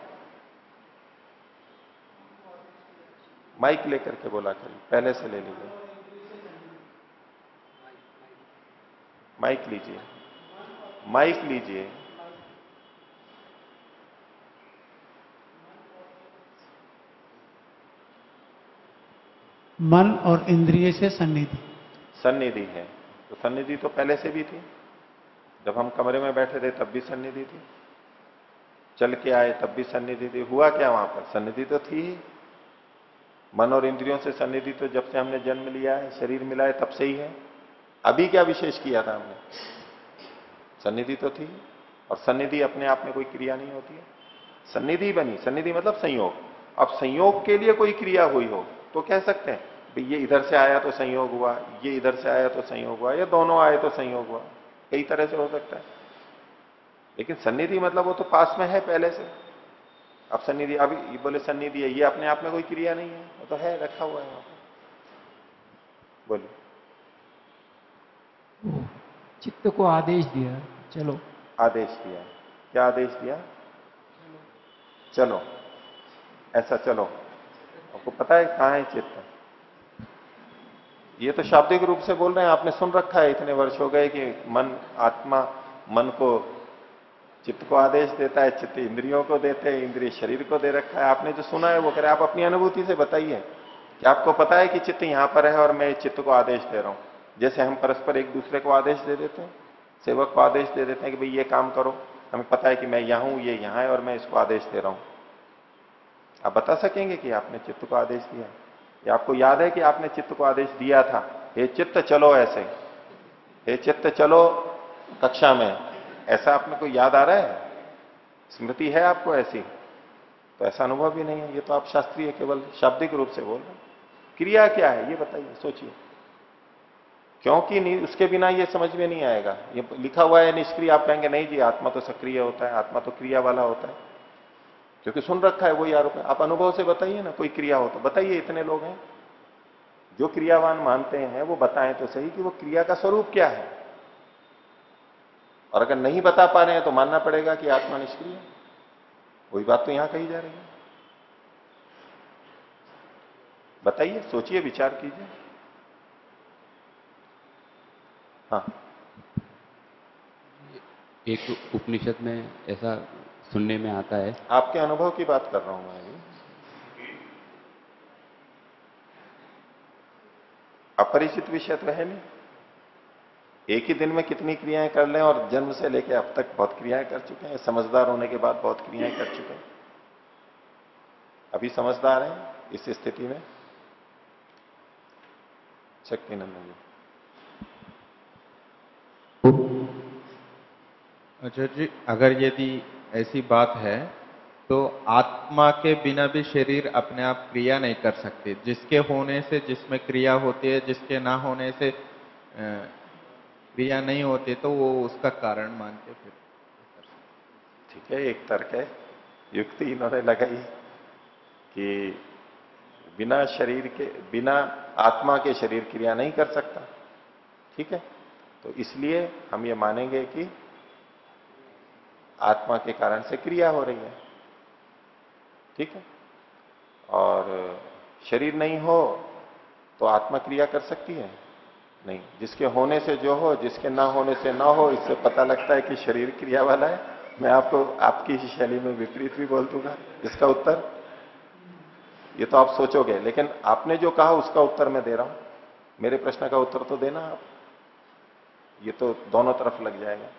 S1: माइक लेकर के बोला करिए, पहले से ले लीजिए, माइक लीजिए, माइक लीजिए।
S6: मन और इंद्रिय से सन्निधि,
S1: सन्निधि है, तो सन्निधि तो पहले से भी थी। जब हम कमरे में बैठे थे तब भी सन्निधि थी, चल के आए तब भी सन्निधि थी। हुआ क्या वहां पर, सन्निधि तो थी ही। मन और इंद्रियों से सन्निधि तो जब से हमने जन्म लिया है, शरीर मिला है, तब से ही है। अभी क्या विशेष किया था हमने, सन्निधि तो थी। और सन्निधि अपने आप में कोई क्रिया नहीं होती है, सन्निधि बनी। सन्निधि मतलब संयोग। अब संयोग के लिए कोई क्रिया हुई हो तो कह सकते हैं भाई ये इधर से आया तो संयोग हुआ, ये इधर से आया तो संयोग हुआ, या दोनों आए तो संयोग हुआ, कई तरह से हो सकता है। लेकिन सन्निधि मतलब वो तो पास में है पहले से। अब सन्निधि, अभी बोले सन्निधि है, ये अपने आप में कोई क्रिया नहीं है, वो तो है, रखा हुआ है वहां पर। बोलिए।
S7: चित्त को आदेश दिया, चलो।
S1: आदेश दिया, क्या आदेश दिया, चलो, ऐसा चलो। आपको पता है कहां है चित्त, ये तो शाब्दिक रूप से बोल रहे हैं, आपने सुन रखा है, इतने वर्ष हो गए कि मन, आत्मा मन को, चित्त को आदेश देता है, चित्त इंद्रियों को देते हैं, इंद्रिय शरीर को दे रखा है। आपने जो सुना है वो करे, आप अपनी अनुभूति से बताइए कि आपको पता है कि चित्त यहां पर है और मैं चित्त को आदेश दे रहा हूं, जैसे हम परस्पर एक दूसरे को आदेश दे देते हैं, सेवक को आदेश दे देते हैं कि भाई ये काम करो, हमें पता है कि मैं यहां हूं, ये यहां है और मैं इसको आदेश दे रहा हूं। आप बता सकेंगे कि आपने चित्त को आदेश दिया, या आपको याद है कि आपने चित्त को आदेश दिया था, हे चित्त चलो ऐसे, हे चित्त चलो कक्षा में, ऐसा आपने को याद आ रहा है? स्मृति है आपको ऐसी? तो ऐसा अनुभव भी नहीं है, ये तो आप शास्त्रीय केवल शाब्दिक रूप से बोल रहे हैं। क्रिया क्या है ये बताइए, सोचिए, क्योंकि नहीं उसके बिना ये समझ में नहीं आएगा। ये लिखा हुआ है निष्क्रिय, आप कहेंगे नहीं जी आत्मा तो सक्रिय होता है, आत्मा तो क्रिया वाला होता है, क्योंकि सुन रखा है वही आरोप है। आप अनुभव से बताइए ना, कोई क्रिया हो तो बताइए। इतने लोग हैं जो क्रियावान मानते हैं, वो बताएं तो सही कि वो क्रिया का स्वरूप क्या है। और अगर नहीं बता पा रहे हैं तो मानना पड़ेगा कि आत्मा निष्क्रिय है। वही बात तो यहां कही जा रही है। बताइए, सोचिए, विचार कीजिए। हाँ,
S5: एक उपनिषद में ऐसा सुनने में आता है,
S1: आपके अनुभव की बात कर रहा हूं मैं अभी। अपरिचित विषय तो है नहीं। एक ही दिन में कितनी क्रियाएं कर लें, और जन्म से लेकर अब तक बहुत क्रियाएं कर चुके हैं, समझदार होने के बाद बहुत क्रियाएं कर चुके हैं। अभी समझदार हैं इस स्थिति में? शक्तिनंदन जी।
S8: आचार्य जी, अगर यदि ऐसी बात है तो आत्मा के बिना भी शरीर अपने आप क्रिया नहीं कर सकते, जिसके होने से जिसमें क्रिया होती है, जिसके ना होने से क्रिया नहीं होती, तो वो उसका कारण मान के फिर
S1: ठीक है, एक तर्क है, युक्ति इन्होंने लगाई कि बिना शरीर के, बिना आत्मा के शरीर क्रिया नहीं कर सकता। ठीक है, तो इसलिए हम ये मानेंगे कि आत्मा के कारण से क्रिया हो रही है। ठीक है, और शरीर नहीं हो तो आत्मा क्रिया कर सकती है? नहीं। जिसके होने से जो हो, जिसके ना होने से ना हो, इससे पता लगता है कि शरीर क्रिया वाला है। मैं आपको आपकी शैली में विपरीत भी बोल दूंगा इसका उत्तर। ये तो आप सोचोगे, लेकिन आपने जो कहा उसका उत्तर मैं दे रहा हूं। मेरे प्रश्न का उत्तर तो देना आप। ये तो दोनों तरफ लग जाएगा।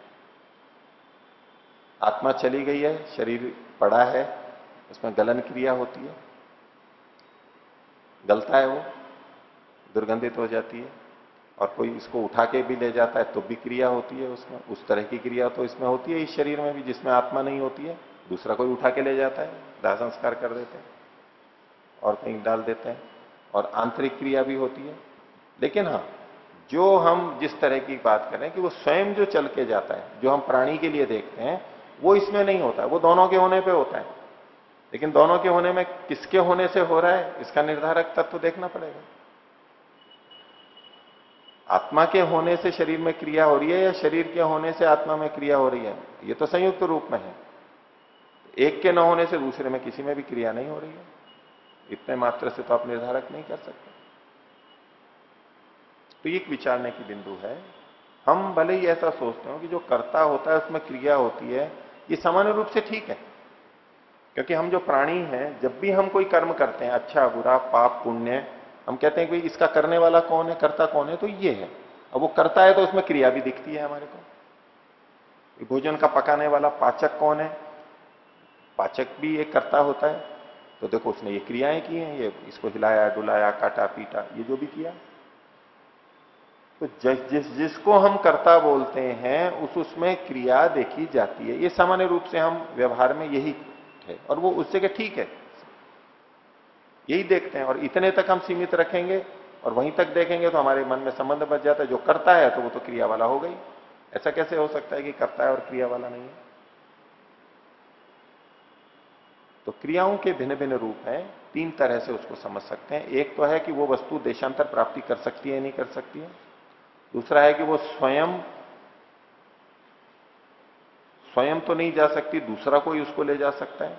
S1: आत्मा चली गई है, शरीर पड़ा है, उसमें गलन क्रिया होती है, गलता है, वो दुर्गंधित हो जाती है, और कोई इसको उठा के भी ले जाता है तो भी क्रिया होती है उसमें। उस तरह की क्रिया तो इसमें होती है, इस शरीर में भी, जिसमें आत्मा नहीं होती है। दूसरा कोई उठा के ले जाता है, दाह संस्कार कर देते हैं और कहीं डाल देते हैं, और आंतरिक क्रिया भी होती है। लेकिन हाँ, जो हम जिस तरह की बात कर रहे हैं कि वो स्वयं जो चल के जाता है, जो हम प्राणी के लिए देखते हैं, वो इसमें नहीं होता है, वो दोनों के होने पे होता है। लेकिन दोनों के होने में किसके होने से हो रहा है, इसका निर्धारक तत्व देखना पड़ेगा। आत्मा के होने से शरीर में क्रिया हो रही है, या शरीर के होने से आत्मा में क्रिया हो रही है? ये तो संयुक्त रूप में है। एक के न होने से दूसरे में किसी में भी क्रिया नहीं हो रही है। इतने मात्र से तो आप निर्धारक नहीं कर सकते। तो ये एक विचारने की बिंदु है। हम भले ही ऐसा सोचते हो कि जो कर्ता होता है उसमें क्रिया होती है, ये सामान्य रूप से ठीक है, क्योंकि हम जो प्राणी हैं, जब भी हम कोई कर्म करते हैं, अच्छा बुरा पाप पुण्य, हम कहते हैं कि भाई इसका करने वाला कौन है, कर्ता कौन है, तो ये है। अब वो करता है तो उसमें क्रिया भी दिखती है हमारे को। भोजन का पकाने वाला पाचक कौन है, पाचक भी एक कर्ता होता है। तो देखो उसने ये क्रियाएं की हैं, ये इसको हिलाया डुलाया काटा पीटा, ये जो भी किया। तो जिसको हम कर्ता बोलते हैं उसमें क्रिया देखी जाती है। ये सामान्य रूप से हम व्यवहार में यही है, और वो उस जगह ठीक है, यही देखते हैं। और इतने तक हम सीमित रखेंगे और वहीं तक देखेंगे तो हमारे मन में संबंध बच जाता है। जो करता है तो वो तो क्रिया वाला हो गई। ऐसा कैसे हो सकता है कि करता है और क्रिया वाला नहीं है? तो क्रियाओं के भिन्न भिन्न रूप हैं, तीन तरह से उसको समझ सकते हैं। एक तो है कि वो वस्तु देशांतर प्राप्ति कर सकती है नहीं कर सकती है। दूसरा है कि वो स्वयं तो नहीं जा सकती, दूसरा कोई उसको ले जा सकता है।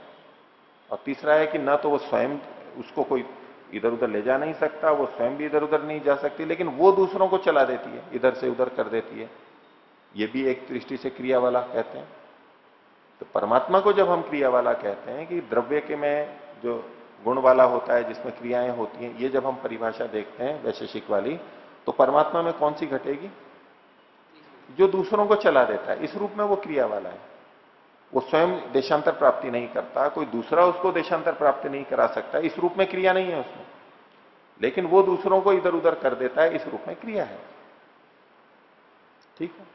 S1: और तीसरा है कि ना तो वो स्वयं उसको कोई इधर उधर ले जा नहीं सकता, वो स्वयं भी इधर उधर नहीं जा सकती, लेकिन वो दूसरों को चला देती है, इधर से उधर कर देती है। ये भी एक दृष्टि से क्रिया वाला कहते हैं। तो परमात्मा को जब हम क्रिया वाला कहते हैं कि द्रव्य के में जो गुण वाला होता है, जिसमें क्रियाएं होती हैं, ये जब हम परिभाषा देखते हैं वैशेषिक वाली, तो परमात्मा में कौन सी घटेगी? जो दूसरों को चला देता है, इस रूप में वो क्रिया वाला है। वो स्वयं देशांतर प्राप्ति नहीं करता, कोई दूसरा उसको देशांतर प्राप्ति नहीं करा सकता, इस रूप में क्रिया नहीं है उसमें। लेकिन वो दूसरों को इधर उधर कर देता है, इस रूप में क्रिया है। ठीक है।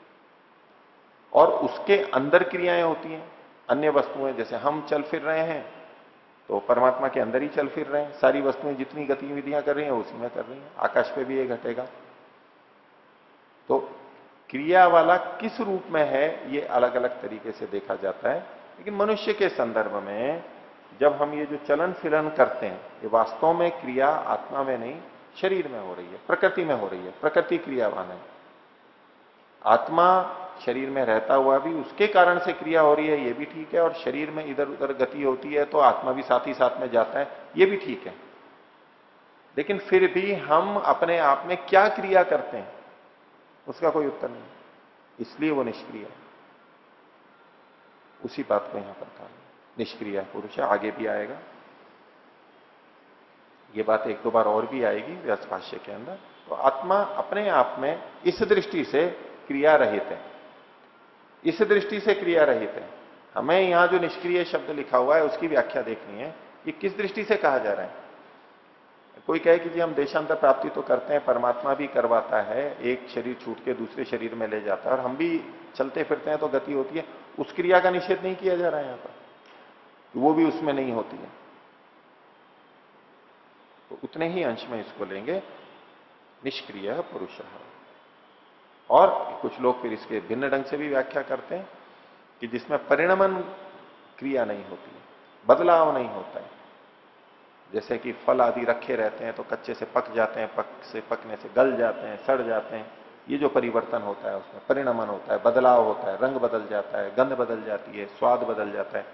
S1: और उसके अंदर क्रियाएं होती हैं, अन्य वस्तुएं, जैसे हम चल फिर रहे हैं तो परमात्मा के अंदर ही चल फिर रहे हैं। सारी वस्तुएं जितनी गतिविधियां कर रही हैं उसी में कर रही हैं। आकाश पे भी ये घटेगा। तो क्रिया वाला किस रूप में है ये अलग अलग तरीके से देखा जाता है। लेकिन मनुष्य के संदर्भ में जब हम ये जो चलन फिलन करते हैं, ये वास्तव में क्रिया आत्मा में नहीं शरीर में हो रही है, प्रकृति में हो रही है। प्रकृति क्रियावान है। आत्मा शरीर में रहता हुआ भी उसके कारण से क्रिया हो रही है, ये भी ठीक है। और शरीर में इधर उधर गति होती है तो आत्मा भी साथ ही साथ में जाता है, ये भी ठीक है। लेकिन फिर भी हम अपने आप में क्या क्रिया करते हैं उसका कोई उत्तर नहीं, इसलिए वो निष्क्रिय है। उसी बात को यहां पर कहा, निष्क्रिय पुरुष है। आगे भी आएगा ये बात, एक दो बार और भी आएगी व्यास भाष्य के अंदर। तो आत्मा अपने आप में इस दृष्टि से क्रिया रहित है, इस दृष्टि से क्रिया रहित है। हमें यहां जो निष्क्रिय शब्द लिखा हुआ है उसकी व्याख्या देखनी है, ये किस दृष्टि से कहा जा रहा है। कोई कहे कि जी हम देशांतर प्राप्ति तो करते हैं, परमात्मा भी करवाता है, एक शरीर छूट के दूसरे शरीर में ले जाता है, और हम भी चलते फिरते हैं तो गति होती है, उस क्रिया का निषेध नहीं किया जा रहा है यहां पर, वो भी उसमें नहीं होती है। तो उतने ही अंश में इसको लेंगे, निष्क्रिय पुरुष। और कुछ लोग फिर इसके भिन्न ढंग से भी व्याख्या करते हैं कि जिसमें परिणमन क्रिया नहीं होती है, बदलाव नहीं होता है। जैसे कि फल आदि रखे रहते हैं तो कच्चे से पक जाते हैं, पकने से गल जाते हैं, सड़ जाते हैं, ये जो परिवर्तन होता है उसमें परिणमन होता है, बदलाव होता है, रंग बदल जाता है, गंध बदल जाती है, स्वाद बदल जाता है।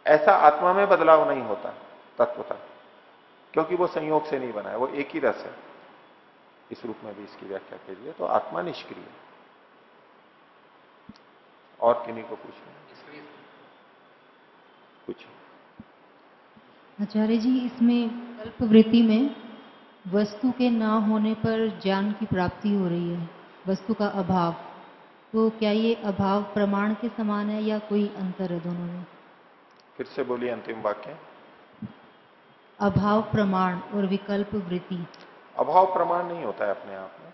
S1: ऐसा आत्मा में बदलाव नहीं होता तत्वतः, क्योंकि वो संयोग से नहीं बना है, वो एक ही रस है। इस रूप में भी इसकी व्याख्या कीजिए। तो आत्मा निष्क्रिय। और किन्हीं को पूछना कुछ?
S9: आचार्य जी, इसमें कल्पवृत्ति में वस्तु के ना होने पर ज्ञान की प्राप्ति हो रही है, वस्तु का अभाव, तो क्या ये अभाव प्रमाण के समान है या कोई अंतर है दोनों में?
S1: फिर से बोलिए अंतिम वाक्य।
S9: अभाव प्रमाण और विकल्प वृत्ति।
S1: अभाव प्रमाण नहीं होता है अपने आप में,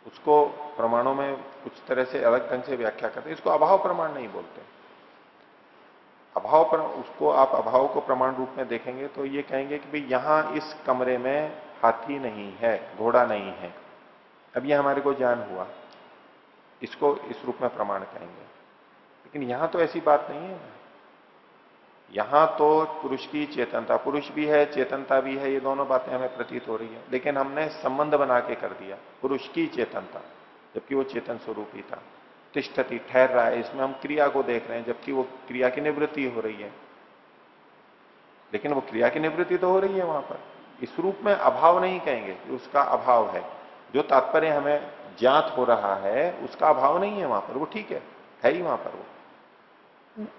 S1: उसको प्रमाणों में कुछ तरह से अलग ढंग से व्याख्या करते हैं, इसको अभाव प्रमाण नहीं बोलते। उसको आप अभाव को प्रमाण रूप में देखेंगे तो ये कहेंगे कि भाई यहां इस कमरे में हाथी नहीं है, घोड़ा नहीं है, अब ये हमारे को ज्ञान हुआ, इसको इस रूप में प्रमाण कहेंगे। लेकिन यहां तो ऐसी बात नहीं है ना, यहां तो पुरुष की चेतनता, पुरुष भी है चेतनता भी है, ये दोनों बातें हमें प्रतीत हो रही है, लेकिन हमने संबंध बना के कर दिया पुरुष की चेतनता, जबकि वो चेतन स्वरूप ही था। तिष्ठति, ठहर रहा है, इसमें हम क्रिया को देख रहे हैं, जबकि वो क्रिया की निवृत्ति हो रही है। लेकिन वो क्रिया की निवृत्ति तो हो रही है वहां पर, इस रूप में अभाव नहीं कहेंगे कि उसका अभाव है। जो तात्पर्य हमें ज्ञात हो रहा है उसका अभाव नहीं है वहां पर, वो ठीक है ही वहां पर वो।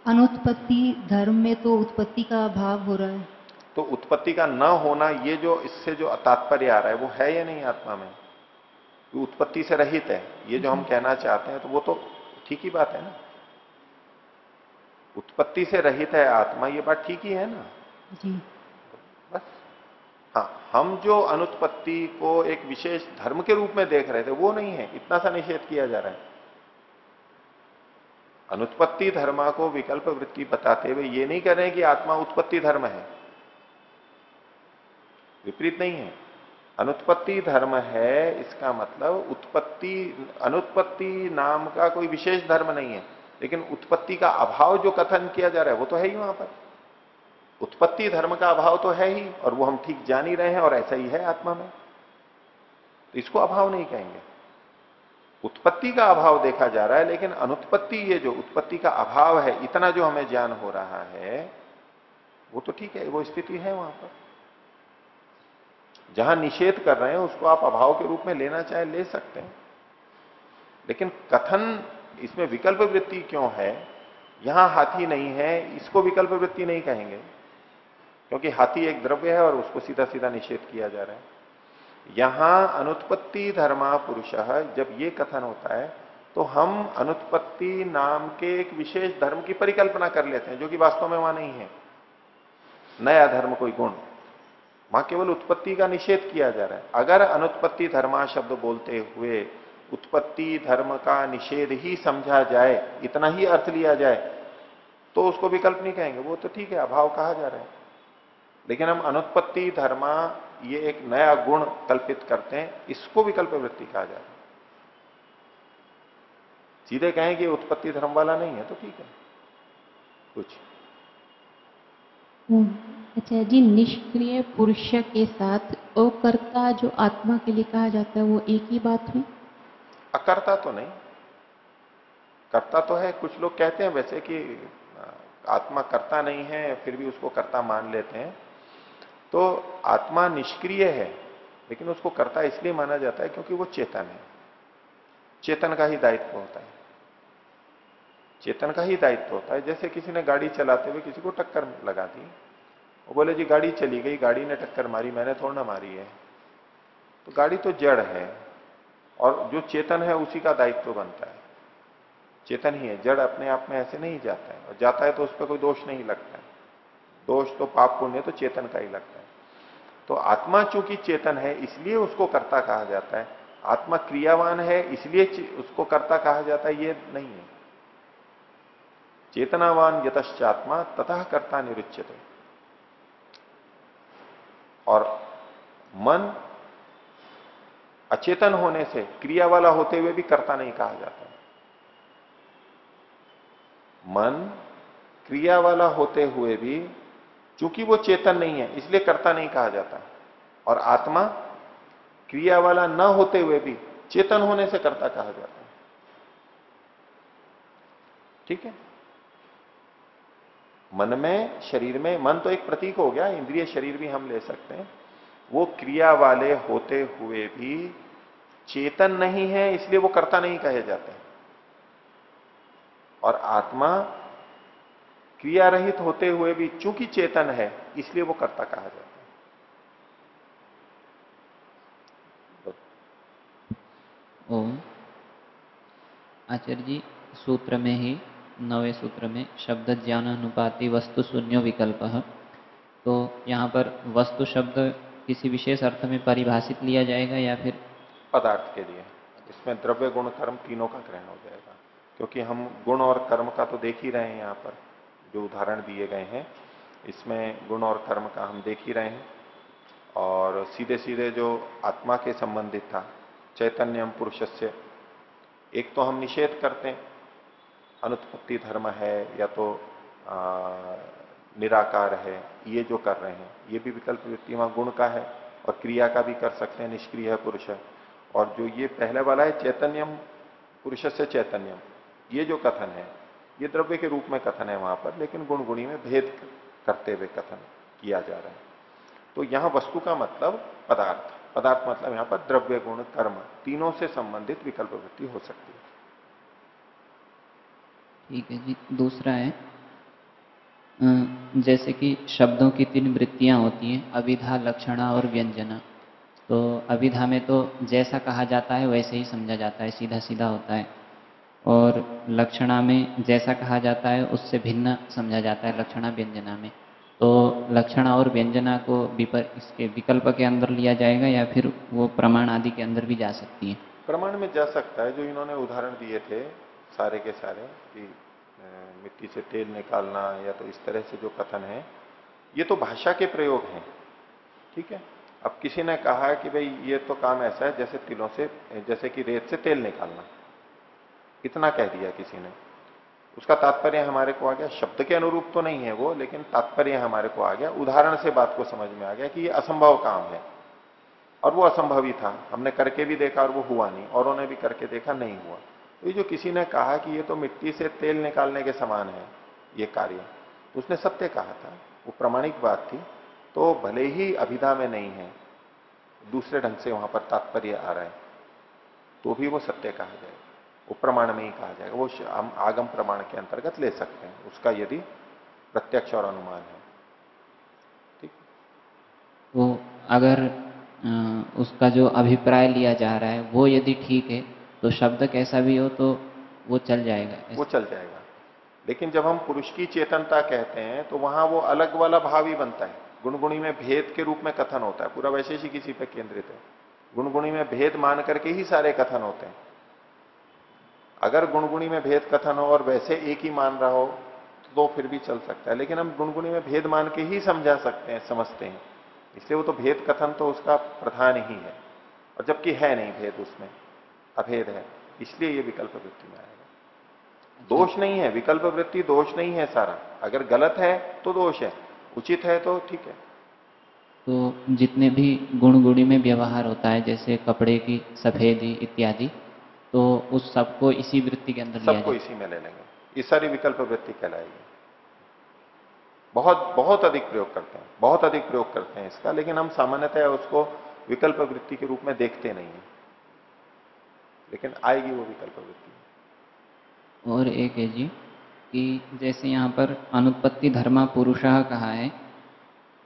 S9: अनुत्पत्ति धर्म में तो उत्पत्ति का अभाव हो रहा है,
S1: तो उत्पत्ति का न होना, ये जो इससे जो तात्पर्य आ रहा है वो है या नहीं आत्मा में, वो उत्पत्ति से रहित है, ये जो हम कहना चाहते हैं, तो वो तो ठीक ही बात है ना। उत्पत्ति से रहित है आत्मा, ये बात ठीक ही है ना
S9: जी।
S1: बस हाँ, हम जो अनुत्पत्ति को एक विशेष धर्म के रूप में देख रहे थे वो नहीं है, इतना सा निषेध किया जा रहा है। अनुत्पत्ति धर्मा को विकल्प वृत्ति बताते हुए ये नहीं कह रहे हैं कि आत्मा उत्पत्ति धर्म है, विपरीत नहीं है। अनुत्पत्ति धर्म है, इसका मतलब उत्पत्ति, अनुत्पत्ति नाम का कोई विशेष धर्म नहीं है, लेकिन उत्पत्ति का अभाव जो कथन किया जा रहा है वो तो है ही वहां पर। उत्पत्ति धर्म का अभाव तो है ही, और वो हम ठीक जान ही रहे हैं, और ऐसा ही है आत्मा में, तो इसको अभाव नहीं कहेंगे। उत्पत्ति का अभाव देखा जा रहा है, लेकिन अनुत्पत्ति, ये जो उत्पत्ति का अभाव है, इतना जो हमें ज्ञान हो रहा है वो तो ठीक है, वो स्थिति है वहां पर। जहां निषेध कर रहे हैं उसको आप अभाव के रूप में लेना चाहे ले सकते हैं, लेकिन कथन इसमें विकल्प वृत्ति क्यों है, यहां हाथी नहीं है, इसको विकल्प वृत्ति नहीं कहेंगे, क्योंकि हाथी एक द्रव्य है और उसको सीधा सीधा निषेध किया जा रहा है। यहां अनुत्पत्ति धर्मा पुरुषः जब ये कथन होता है तो हम अनुत्पत्ति नाम के एक विशेष धर्म की परिकल्पना कर लेते हैं, जो कि वास्तव में वहां नहीं है। नया धर्म, कोई गुण, वहां केवल उत्पत्ति का निषेध किया जा रहा है। अगर अनुत्पत्ति धर्मा शब्द बोलते हुए उत्पत्ति धर्म का निषेध ही समझा जाए, इतना ही अर्थ लिया जाए, तो उसको विकल्प नहीं कहेंगे, वो तो ठीक है, अभाव कहा जा रहा है। लेकिन हम अनुत्पत्ति धर्मा ये एक नया गुण कल्पित करते हैं, इसको विकल्प वृत्ति कहा जा रहा है। सीधे कहें कि उत्पत्ति धर्म वाला नहीं है तो ठीक है। कुछ
S10: अच्छा जी, निष्क्रिय पुरुष के साथ अकर्ता जो आत्मा के लिए कहा जाता है वो एक ही बात हुई?
S1: अकर्ता तो नहीं, कर्ता तो है। कुछ लोग कहते हैं वैसे कि आत्मा कर्ता नहीं है, फिर भी उसको कर्ता मान लेते हैं। तो आत्मा निष्क्रिय है, लेकिन उसको कर्ता इसलिए माना जाता है क्योंकि वो चेतन है। चेतन का ही दायित्व होता है, चेतन का ही दायित्व होता है। जैसे किसी ने गाड़ी चलाते हुए किसी को टक्कर लगा दी, वो बोले जी गाड़ी चली गई, गाड़ी ने टक्कर मारी, मैंने थोड़ा ना मारी है। तो गाड़ी तो जड़ है, और जो चेतन है उसी का दायित्व बनता है। चेतन ही है, जड़ अपने आप में ऐसे नहीं जाता है, और जाता है तो उस पर कोई दोष नहीं लगता है। दोष तो पाप पुण्य तो चेतन का ही लगता है। तो आत्मा चूंकि चेतन है इसलिए उसको कर्ता कहा जाता है। आत्मा क्रियावान है इसलिए उसको कर्ता कहा जाता है, ये नहीं है। चेतनावान यतश्चात्मा ततः कर्ता निरुच्यते। और मन अचेतन होने से, क्रिया वाला होते हुए भी कर्ता नहीं कहा जाता। मन क्रिया वाला होते हुए भी चूंकि वो चेतन नहीं है इसलिए कर्ता नहीं कहा जाता, और आत्मा क्रिया वाला न होते हुए भी चेतन होने से कर्ता कहा जाता है। ठीक है। मन में, शरीर में, मन तो एक प्रतीक हो गया, इंद्रिय शरीर भी हम ले सकते हैं। वो क्रिया वाले होते हुए भी चेतन नहीं है इसलिए वो कर्ता नहीं कहे जाते, और आत्मा क्रिया रहित होते हुए भी चूंकि चेतन है इसलिए वो कर्ता कहा जाता है।
S11: ओम। आचार्य जी, सूत्र में ही 9वें सूत्र में शब्द ज्ञान अनुपाति वस्तु शून्यो विकल्प, तो यहाँ पर वस्तु शब्द किसी विशेष अर्थ में परिभाषित लिया जाएगा या फिर
S1: पदार्थ के लिए? इसमें द्रव्य गुण कर्म तीनों का ग्रहण हो जाएगा, क्योंकि हम गुण और कर्म का तो देख ही रहे हैं। यहाँ पर जो उदाहरण दिए गए हैं इसमें गुण और कर्म का हम देख ही रहे हैं, और सीधे सीधे जो आत्मा के संबंधित था, चैतन्यम पुरुषस्य, एक तो हम निषेध करते हैं, अनुत्पत्ति धर्म है या तो निराकार है, ये जो कर रहे हैं ये भी विकल्प वृत्ति वहां गुण का है, और क्रिया का भी कर सकते हैं, निष्क्रिय है पुरुष है। और जो ये पहले वाला है चैतन्यम पुरुष से चैतन्यम, ये जो कथन है ये द्रव्य के रूप में कथन है वहां पर, लेकिन गुण गुणी में भेद करते हुए कथन किया जा रहा है। तो यहां वस्तु का मतलब पदार्थ, पदार्थ मतलब यहां पर द्रव्य गुण कर्म तीनों से संबंधित विकल्प वृत्ति हो सकती है।
S11: ठीक है जी। दूसरा है, जैसे कि शब्दों की 3 वृत्तियां होती हैं, अभिधा, लक्षणा और व्यंजना। तो अभिधा में तो जैसा कहा जाता है वैसे ही समझा जाता है, सीधा सीधा होता है, और लक्षणा में जैसा कहा जाता है उससे भिन्न समझा जाता है लक्षणा व्यंजना में। तो लक्षणा और व्यंजना को इसके विकल्प के अंदर लिया जाएगा या फिर वो प्रमाण आदि के अंदर भी जा सकती है?
S1: प्रमाण में जा सकता है। जो इन्होंने उदाहरण दिए थे सारे के सारे कि मिट्टी से तेल निकालना या तो इस तरह से जो कथन है, ये तो भाषा के प्रयोग हैं। ठीक है। अब किसी ने कहा कि भाई ये तो काम ऐसा है जैसे तिलों से, जैसे कि रेत से तेल निकालना, इतना कह दिया किसी ने, उसका तात्पर्य हमारे को आ गया, शब्द के अनुरूप तो नहीं है वो, लेकिन तात्पर्य हमारे को आ गया, उदाहरण से बात को समझ में आ गया कि ये असंभव काम है, और वो असंभव ही था। हमने करके भी देखा और वो हुआ नहीं, औरों ने भी करके देखा, नहीं हुआ। तो ये जो किसी ने कहा कि ये तो मिट्टी से तेल निकालने के समान है ये कार्य, तो उसने सत्य कहा था, वो प्रामाणिक बात थी। तो भले ही अभिधा में नहीं है, दूसरे ढंग से वहां पर तात्पर्य आ रहा है, तो भी वो सत्य कहा जाएगा, वो प्रमाण में ही कहा जाएगा। वो हम आगम प्रमाण के अंतर्गत ले सकते हैं उसका, यदि प्रत्यक्ष और अनुमान है। ठीक।
S11: वो अगर उसका जो अभिप्राय लिया जा रहा है वो यदि ठीक है तो शब्द कैसा भी हो तो वो चल जाएगा।
S1: वो चल जाएगा। लेकिन जब हम पुरुष की चेतनता कहते हैं तो वहां वो अलग वाला भाव ही बनता है। गुणगुणी में भेद के रूप में कथन होता है, पूरा वैशेषिक इसी पे केंद्रित है। गुणगुणी में भेद मान करके ही सारे कथन होते हैं। अगर गुणगुणी में भेद कथन हो और वैसे एक ही मान रहा हो तो फिर भी चल सकता है, लेकिन हम गुणगुणी में भेद मान के ही समझा सकते हैं, समझते हैं। इसलिए वो तो भेद कथन तो उसका प्रधान ही है, और जबकि है नहीं भेद, उसमें अभेद है, इसलिए ये विकल्प वृत्ति में आएगा। दोष नहीं है, विकल्प वृत्ति दोष नहीं है सारा। अगर गलत है तो दोष है, उचित है तो ठीक है।
S11: तो जितने भी गुणगुणी में व्यवहार होता है, जैसे कपड़े की सफेदी इत्यादि, तो उस सबको इसी वृत्ति के अंदर लिया
S1: सबको
S11: जाए।
S1: इसी में ले लेंगे, ये सारी विकल्प वृत्ति कहलाएगी। बहुत बहुत अधिक प्रयोग करते हैं, बहुत अधिक प्रयोग करते हैं इसका, लेकिन हम सामान्यतः उसको विकल्प वृत्ति के रूप में देखते नहीं है, लेकिन आएगी वो विकल्प वृत्ति।
S11: और एक है जी कि जैसे यहाँ पर अनुत्पत्ति धर्मा पुरुषः कहा है,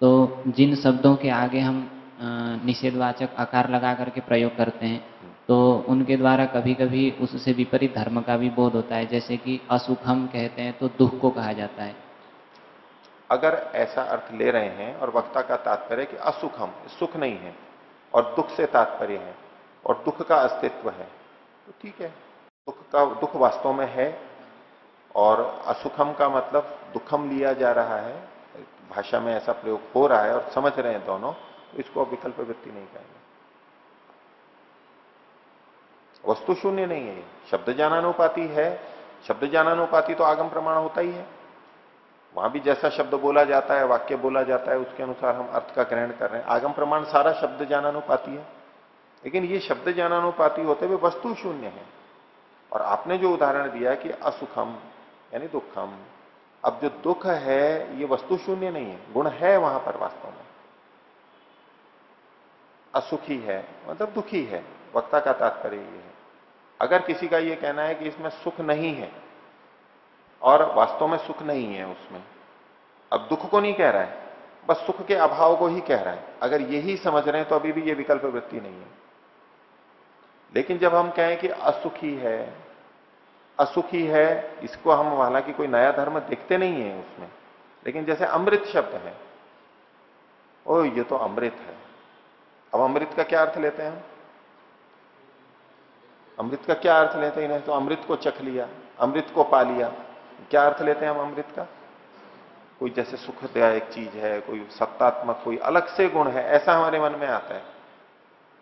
S11: तो जिन शब्दों के आगे हम निषेधवाचक आकार लगा करके प्रयोग करते हैं तो उनके द्वारा कभी कभी उससे विपरीत धर्म का भी बोध होता है। जैसे कि असुखम कहते हैं तो दुख को कहा जाता है।
S1: अगर ऐसा अर्थ ले रहे हैं और वक्ता का तात्पर्य कि असुखम, सुख नहीं है, और दुख से तात्पर्य है और दुख का अस्तित्व है, तो ठीक है, दुख वास्तव में है, और असुखम का मतलब दुखम लिया जा रहा है, भाषा में ऐसा प्रयोग हो रहा है और समझ रहे हैं दोनों, तो इसको अब विकल्प वृत्ति नहीं कहेंगे। वस्तु शून्य नहीं है, शब्द ज्ञानानुपाती है। शब्द ज्ञानानुपाती तो आगम प्रमाण होता ही है। वहां भी जैसा शब्द बोला जाता है, वाक्य बोला जाता है, उसके अनुसार हम अर्थ का ग्रहण कर रहे हैं। आगम प्रमाण सारा शब्द ज्ञानानुपाती है, लेकिन ये शब्द ज्ञानानुपाती होते हुए वस्तु शून्य है। और आपने जो उदाहरण दिया कि असुखम यानी दुखम, अब जो दुख है ये वस्तु शून्य नहीं है, गुण है वहां पर वास्तव में। असुखी है मतलब दुखी है, वक्ता का तात्पर्य ये है। अगर किसी का ये कहना है कि इसमें सुख नहीं है, और वास्तव में सुख नहीं है उसमें, अब दुख को नहीं कह रहा है, बस सुख के अभाव को ही कह रहा है, अगर यही समझ रहे हैं तो अभी भी ये विकल्प वृत्ति नहीं है। लेकिन जब हम कहें कि असुखी है, असुखी है, इसको हम हालांकि कोई नया धर्म देखते नहीं है उसमें, लेकिन जैसे अमृत शब्द है, ओ ये तो अमृत है। अब अमृत का क्या अर्थ लेते हैं हम? अमृत का क्या अर्थ लेते हैं? तो अमृत को चख लिया, अमृत को पा लिया, क्या अर्थ लेते हैं हम अमृत का? कोई जैसे सुखदायक चीज है, कोई सत्तात्मक, कोई अलग से गुण है, ऐसा हमारे मन में आता है।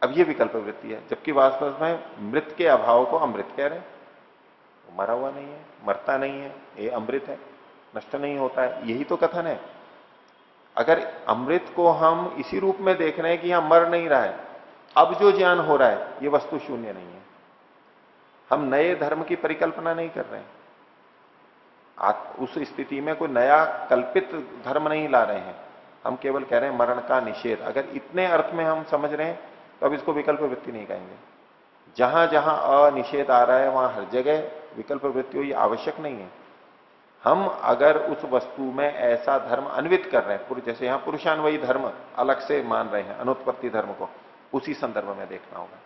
S1: अब ये विकल्प वृत्ति है, जबकि वास्तव में मृत के अभाव को अमृत कह रहे हैं। वो मरा हुआ नहीं है, मरता नहीं है, ये अमृत है, नष्ट नहीं होता है, यही तो कथन है। अगर अमृत को हम इसी रूप में देख रहे हैं कि यहां मर नहीं रहा है, अब जो ज्ञान हो रहा है ये वस्तु शून्य नहीं है। हम नए धर्म की परिकल्पना नहीं कर रहे हैं, उस स्थिति में कोई नया कल्पित धर्म नहीं ला रहे हैं, हम केवल कह रहे हैं मरण का निषेध। अगर इतने अर्थ में हम समझ रहे हैं तो अब इसको विकल्प वृत्ति नहीं कहेंगे। जहां जहां अनिषेध आ रहा है वहां हर जगह विकल्प वृत्ति हुई आवश्यक नहीं है। हम अगर उस वस्तु में ऐसा धर्म अन्वित कर रहे हैं, जैसे यहां पुरुषान्वयी धर्म अलग से मान रहे हैं, अनुत्पत्ति धर्म को उसी संदर्भ में देखना होगा।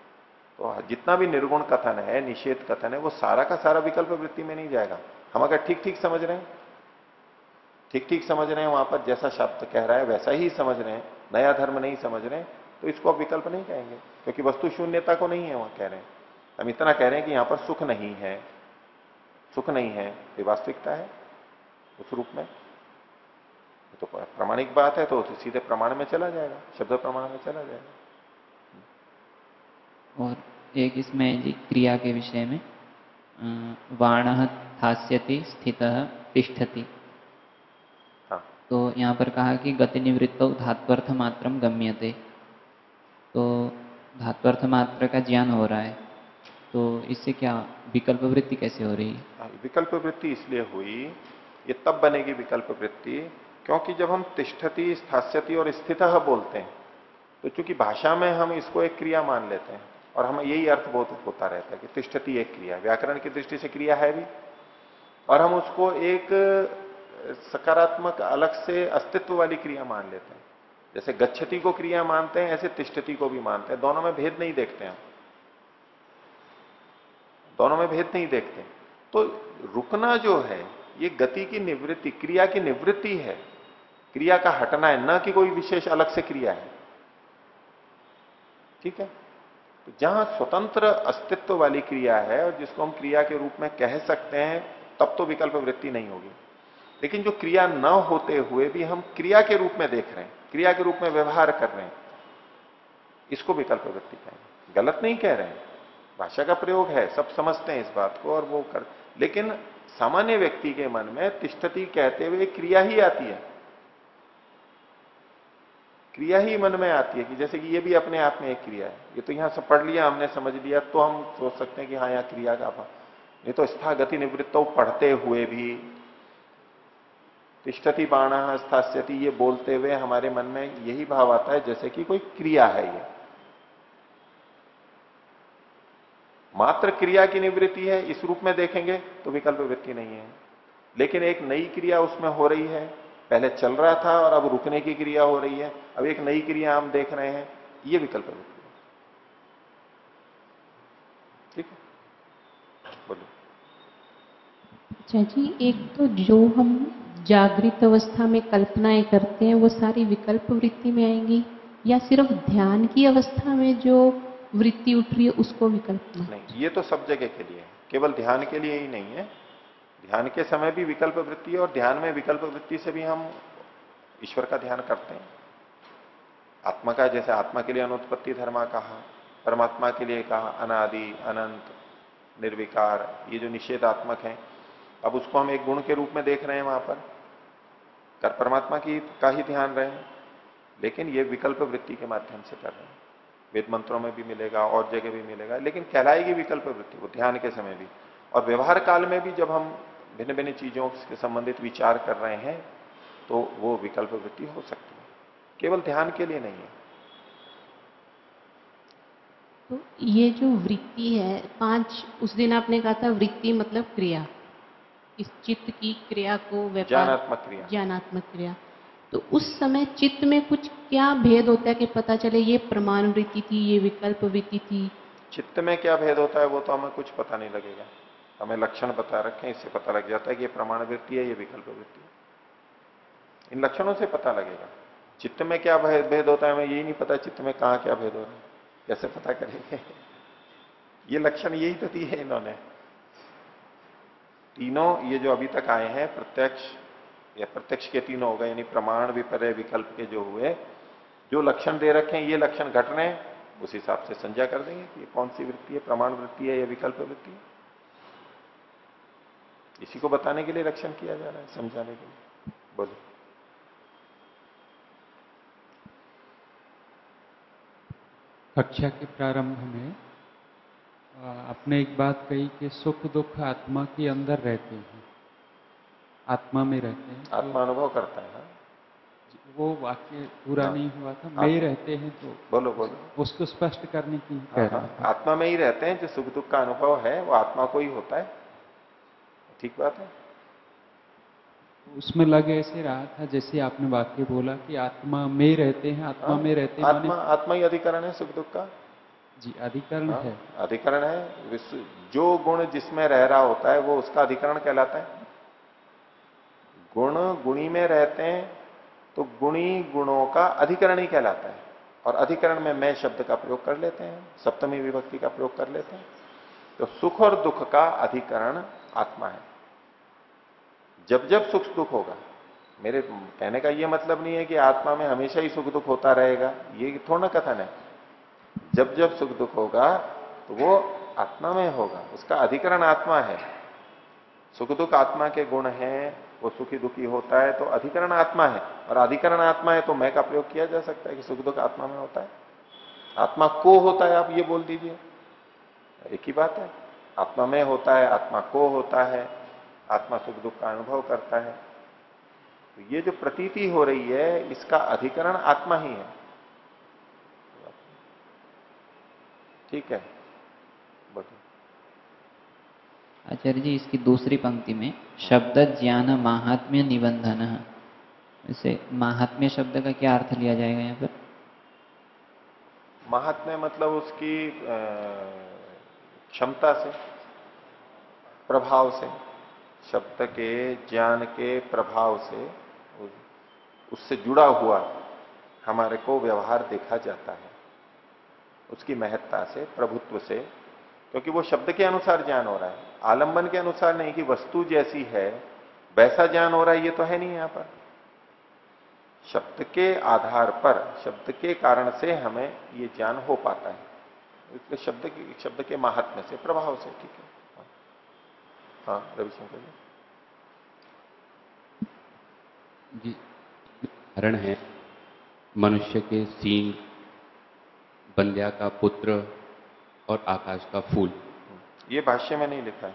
S1: तो जितना भी निर्गुण कथन है, निषेध कथन है, वो सारा का सारा विकल्प वृत्ति में नहीं जाएगा। हम अगर ठीक ठीक समझ रहे हैं, ठीक ठीक समझ रहे हैं, वहां पर जैसा शब्द कह रहा है वैसा ही समझ रहे हैं, नया धर्म नहीं समझ रहे हैं, तो इसको आप विकल्प नहीं कहेंगे, क्योंकि वस्तु शून्यता को नहीं है वहां कह रहे हैं। हम इतना कह रहे हैं कि यहां पर सुख नहीं है, सुख नहीं है, ये वास्तविकता है उस रूप में। तो प्रामाणिक बात है तो सीधे प्रमाण में चला जाएगा, शब्द प्रमाण में चला जाएगा।
S11: और एक इसमें जी क्रिया के विषय में वाणः स्थास्यति स्थितः तिष्ठति,
S1: हाँ।
S11: तो यहाँ पर कहा कि गति निवृत्तौ धात्वर्थ मात्रम गम्यते, तो धात्वर्थ मात्र का ज्ञान हो रहा है, तो इससे क्या विकल्प वृत्ति कैसे हो रही है?
S1: विकल्प वृत्ति इसलिए हुई, ये तब बनेगी विकल्प वृत्ति क्योंकि जब हम तिष्ठति, स्थास्यति और स्थितः बोलते हैं तो चूंकि भाषा में हम इसको एक क्रिया मान लेते हैं और हमें यही अर्थ बहुत होता रहता है कि तिष्ठति एक क्रिया, व्याकरण की दृष्टि से क्रिया है भी, और हम उसको एक सकारात्मक अलग से अस्तित्व वाली क्रिया मान लेते हैं। जैसे गच्छति को क्रिया मानते हैं, ऐसे तिष्ठति को भी मानते हैं। दोनों में भेद नहीं देखते हैं, दोनों में भेद नहीं देखते। तो रुकना जो है ये गति की निवृत्ति, क्रिया की निवृत्ति है, क्रिया का हटना है, न कि कोई विशेष अलग से क्रिया है। ठीक है, तो जहां स्वतंत्र अस्तित्व वाली क्रिया है और जिसको हम क्रिया के रूप में कह सकते हैं, तब तो विकल्प वृत्ति नहीं होगी। लेकिन जो क्रिया न होते हुए भी हम क्रिया के रूप में देख रहे हैं, क्रिया के रूप में व्यवहार कर रहे हैं, इसको विकल्प वृत्ति कहेंगे। गलत नहीं कह रहे हैं, भाषा का प्रयोग है, सब समझते हैं इस बात को और वो कर, लेकिन सामान्य व्यक्ति के मन में तिष्ठति कहते हुए क्रिया ही आती है, क्रिया ही मन में आती है कि जैसे कि ये भी अपने आप में एक क्रिया है। ये तो यहां से पढ़ लिया हमने, समझ लिया, तो हम सोच सकते हैं कि हाँ यहाँ क्रिया का भाव। नहीं तो स्था गति निवृत्तो पढ़ते हुए भी तिष्ठति बाणः स्थास्यति ये बोलते हुए हमारे मन में यही भाव आता है जैसे कि कोई क्रिया है। ये मात्र क्रिया की निवृत्ति है, इस रूप में देखेंगे तो विकल्प वृत्ति नहीं है। लेकिन एक नई क्रिया उसमें हो रही है, पहले चल रहा था और अब रुकने की क्रिया हो रही है, अब एक नई क्रिया हम देख रहे हैं, ये विकल्प वृत्ति है। ठीक है, बोलो।
S10: अच्छा जी, एक तो जो हम जागृत अवस्था में कल्पनाएं करते हैं वो सारी विकल्प वृत्ति में आएंगी, या सिर्फ ध्यान की अवस्था में जो वृत्ति उठ रही है उसको विकल्प में?
S1: नहीं, ये तो सब जगह के लिए है, केवल ध्यान के लिए ही नहीं है। ध्यान के समय भी विकल्प वृत्ति है और ध्यान में विकल्प वृत्ति से भी हम ईश्वर का ध्यान करते हैं। आत्मा का, जैसे आत्मा के लिए अनुत्पत्ति धर्मा कहा, परमात्मा के लिए कहा अनादि अनंत निर्विकार, ये जो निषेधात्मक है, अब उसको हम एक गुण के रूप में देख रहे हैं वहां पर, कर परमात्मा की का ही ध्यान रहे हैं, लेकिन ये विकल्प वृत्ति के माध्यम से कर रहे हैं। वेद मंत्रों में भी मिलेगा और जगह भी मिलेगा, लेकिन कहलाएगी विकल्प वृत्ति वो ध्यान के समय भी। और व्यवहार काल में भी जब हम भिन्न भिन्न चीजों से संबंधित विचार कर रहे हैं तो वो विकल्प वृत्ति हो सकती है, केवल ध्यान के लिए नहीं है।
S10: तो ये जो वृत्ति है 5, उस दिन आपने कहा था वृत्ति मतलब क्रिया, इस चित्त की क्रिया को व्यापार,
S1: ज्ञानात्मक क्रिया,
S10: ज्ञानात्मक क्रिया। तो उस समय चित्त में कुछ क्या भेद होता है कि पता चले ये प्रमाण वृत्ति थी, ये विकल्प वृत्ति थी?
S1: चित्त में क्या भेद होता है वो तो हमें कुछ पता नहीं लगेगा, हमें लक्षण बता रखे हैं, इससे पता लग जाता है कि ये प्रमाण वृत्ति है, ये विकल्प वृत्ति है। इन लक्षणों से पता लगेगा। चित्त में क्या भेद होता है हमें यही नहीं पता, चित्त में कहाँ क्या भेद हो रहा है, कैसे पता करेंगे? ये लक्षण यही तो दिए है इन्होंने तीनों, ये जो अभी तक आए हैं प्रत्यक्ष या प्रत्यक्ष के तीनों हो गए, यानी प्रमाण विपर्य विकल्प के जो हुए, जो लक्षण दे रखे हैं ये लक्षण घट रहे हैं, उस हिसाब से संज्ञा कर देंगे कि कौन सी वृत्ति है, प्रमाण वृत्ति है या विकल्प वृत्ति है। इसी को बताने के लिए लक्षण किया जा रहा है, समझाने के लिए। बोलो।
S12: कक्षा के प्रारंभ में आपने एक बात कही कि सुख दुख आत्मा के अंदर रहते हैं, आत्मा में रहते हैं,
S1: आत्मा अनुभव करता है।
S12: वो वाक्य पूरा नहीं हुआ था, में ही रहते हैं, तो
S1: बोलो बोलो,
S12: उसको स्पष्ट करने की कह रहा था।
S1: आत्मा में ही रहते हैं, जो सुख दुख का अनुभव है वो आत्मा को ही होता है, ठीक बात है।
S12: उसमें लग ऐसे रहा था जैसे आपने वाक्य बोला कि आत्मा में रहते हैं, आत्मा में रहते हैं,
S1: आत्मा ही अधिकरण है सुख दुख का।
S12: जी, अधिकरण है,
S1: अधिकरण है। जो गुण जिसमें रह रहा होता है वो उसका अधिकरण कहलाता है। गुण गुणी में रहते हैं तो गुणी गुणों का अधिकरण ही कहलाता है, और अधिकरण में मैं शब्द का प्रयोग कर लेते हैं, सप्तमी विभक्ति का प्रयोग कर लेते हैं। तो सुख और दुख का अधिकरण आत्मा है। जब जब सुख दुख होगा, मेरे कहने का यह मतलब नहीं है कि आत्मा में हमेशा ही सुख दुख होता रहेगा, ये थोड़ा ना कथन है। जब जब सुख दुख होगा तो वो आत्मा में होगा, उसका अधिकरण आत्मा है। सुख दुख आत्मा के गुण हैं, वो सुखी दुखी होता है तो अधिकरण आत्मा है, और अधिकरण आत्मा है तो मैं का प्रयोग किया जा सकता है कि सुख दुख आत्मा में होता है। आत्मा को होता है, आप ये बोल दीजिए, एक ही बात है। आत्मा में होता है, आत्मा को होता है, आत्मा सुख दुख का अनुभव करता है। तो ये जो प्रतीति हो रही है इसका अधिकरण आत्मा ही है। ठीक है, बताओ।
S11: आचार्य जी, इसकी दूसरी पंक्ति में शब्द ज्ञान महात्म्य निबंधन, वैसे महात्म्य शब्द का क्या अर्थ लिया जाएगा यहाँ पर?
S1: महात्म्य मतलब उसकी क्षमता से, प्रभाव से, शब्द के ज्ञान के प्रभाव से, उससे जुड़ा हुआ हमारे को व्यवहार देखा जाता है, उसकी महत्ता से, प्रभुत्व से, क्योंकि वो शब्द के अनुसार ज्ञान हो रहा है, आलंबन के अनुसार नहीं कि वस्तु जैसी है वैसा ज्ञान हो रहा है, ये तो है नहीं यहां पर। शब्द के आधार पर, शब्द के कारण से हमें ये ज्ञान हो पाता है, इसलिए शब्द के महात्म्य से, प्रभाव से। ठीक है, हाँ रविशंकर
S5: जी। उदाहरण है मनुष्य के सींग, बंध्या का पुत्र और आकाश का फूल।
S1: ये भाष्य में नहीं लिखा है,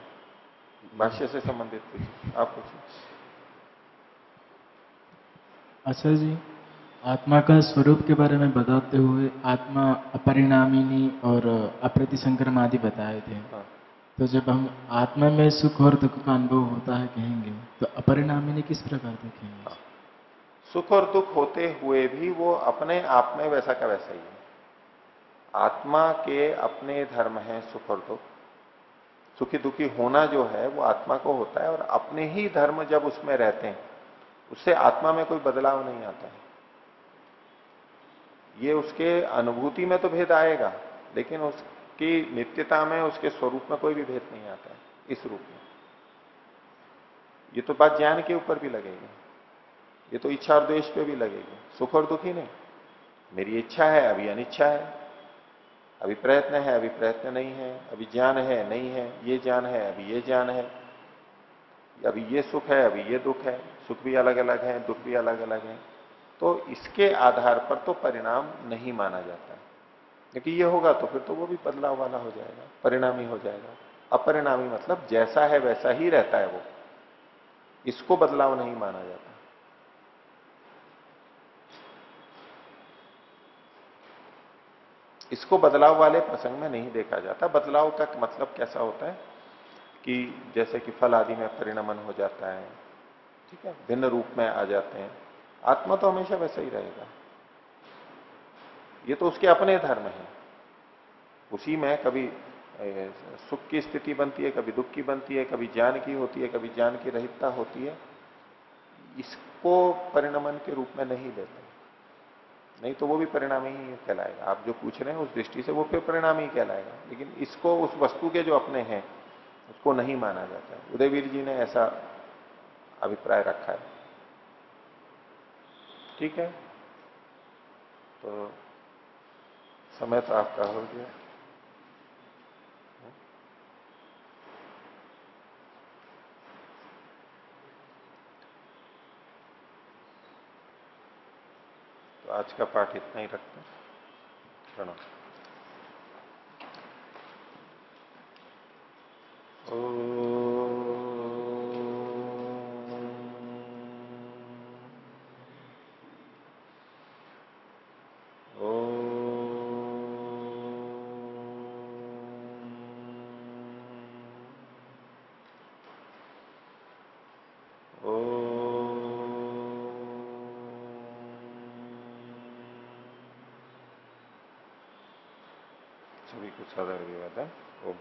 S1: भाष्य से संबंधित कुछ आप पूछिए।
S2: आचार्य जी, आत्मा का स्वरूप के बारे में बताते हुए आत्मा अपरिणामिनी और अप्रतिसंक्रम आदि बताए थे।
S1: हाँ।
S2: तो जब हम आत्मा में सुख और दुख का अनुभव होता है कहेंगे, तो अपरिणामिनी किस प्रकार देखेंगे?
S1: हाँ। सुख और दुख होते हुए भी वो अपने आप में वैसा का वैसा ही है। आत्मा के अपने धर्म है सुख और दुख, सुखी दुखी होना जो है वो आत्मा को होता है, और अपने ही धर्म जब उसमें रहते हैं उससे आत्मा में कोई बदलाव नहीं आता है। ये उसके अनुभूति में तो भेद आएगा, लेकिन उसकी नित्यता में, उसके स्वरूप में कोई भी भेद नहीं आता है इस रूप में। ये तो बात ज्ञान के ऊपर भी लगेगी, ये तो इच्छा और द्वेष पे भी लगेगी, सुख और दुख ही नहीं। मेरी इच्छा है, अभी अनिच्छा है, अभी प्रयत्न है, अभी प्रयत्न नहीं है, अभी ज्ञान है, नहीं है, ये ज्ञान है, अभी ये ज्ञान है, अभी ये सुख है, अभी ये दुख है, सुख भी अलग अलग है, दुख भी अलग अलग है। तो इसके आधार पर तो परिणाम नहीं माना जाता है, क्योंकि ये होगा तो फिर तो वो भी बदलाव वाला हो जाएगा, परिणामी हो जाएगा। अपरिणामी मतलब जैसा है वैसा ही रहता है वो, इसको बदलाव नहीं माना जाता। इसको बदलाव वाले प्रसंग में नहीं देखा जाता। बदलाव का मतलब कैसा होता है कि जैसे कि फल आदि में परिणमन हो जाता है, ठीक है, भिन्न रूप में आ जाते हैं। आत्मा तो हमेशा वैसा ही रहेगा, ये तो उसके अपने धर्म है। उसी में कभी सुख की स्थिति बनती है, कभी दुख की बनती है, कभी ज्ञान की होती है, कभी ज्ञान की रहितता होती है। इसको परिणमन के रूप में नहीं लेते, नहीं तो वो भी परिणामी ही कहलाएगा। आप जो पूछ रहे हैं उस दृष्टि से वो फिर परिणामी कहलाएगा, लेकिन इसको उस वस्तु के जो अपने हैं उसको नहीं माना जाता है। उदयवीर जी ने ऐसा अभिप्राय रखा है। ठीक है, तो समय तो आपका हो गया। तो आज का पाठ इतना ही रखते हैं। प्रणाम। सभी को सादर विवाद। ओम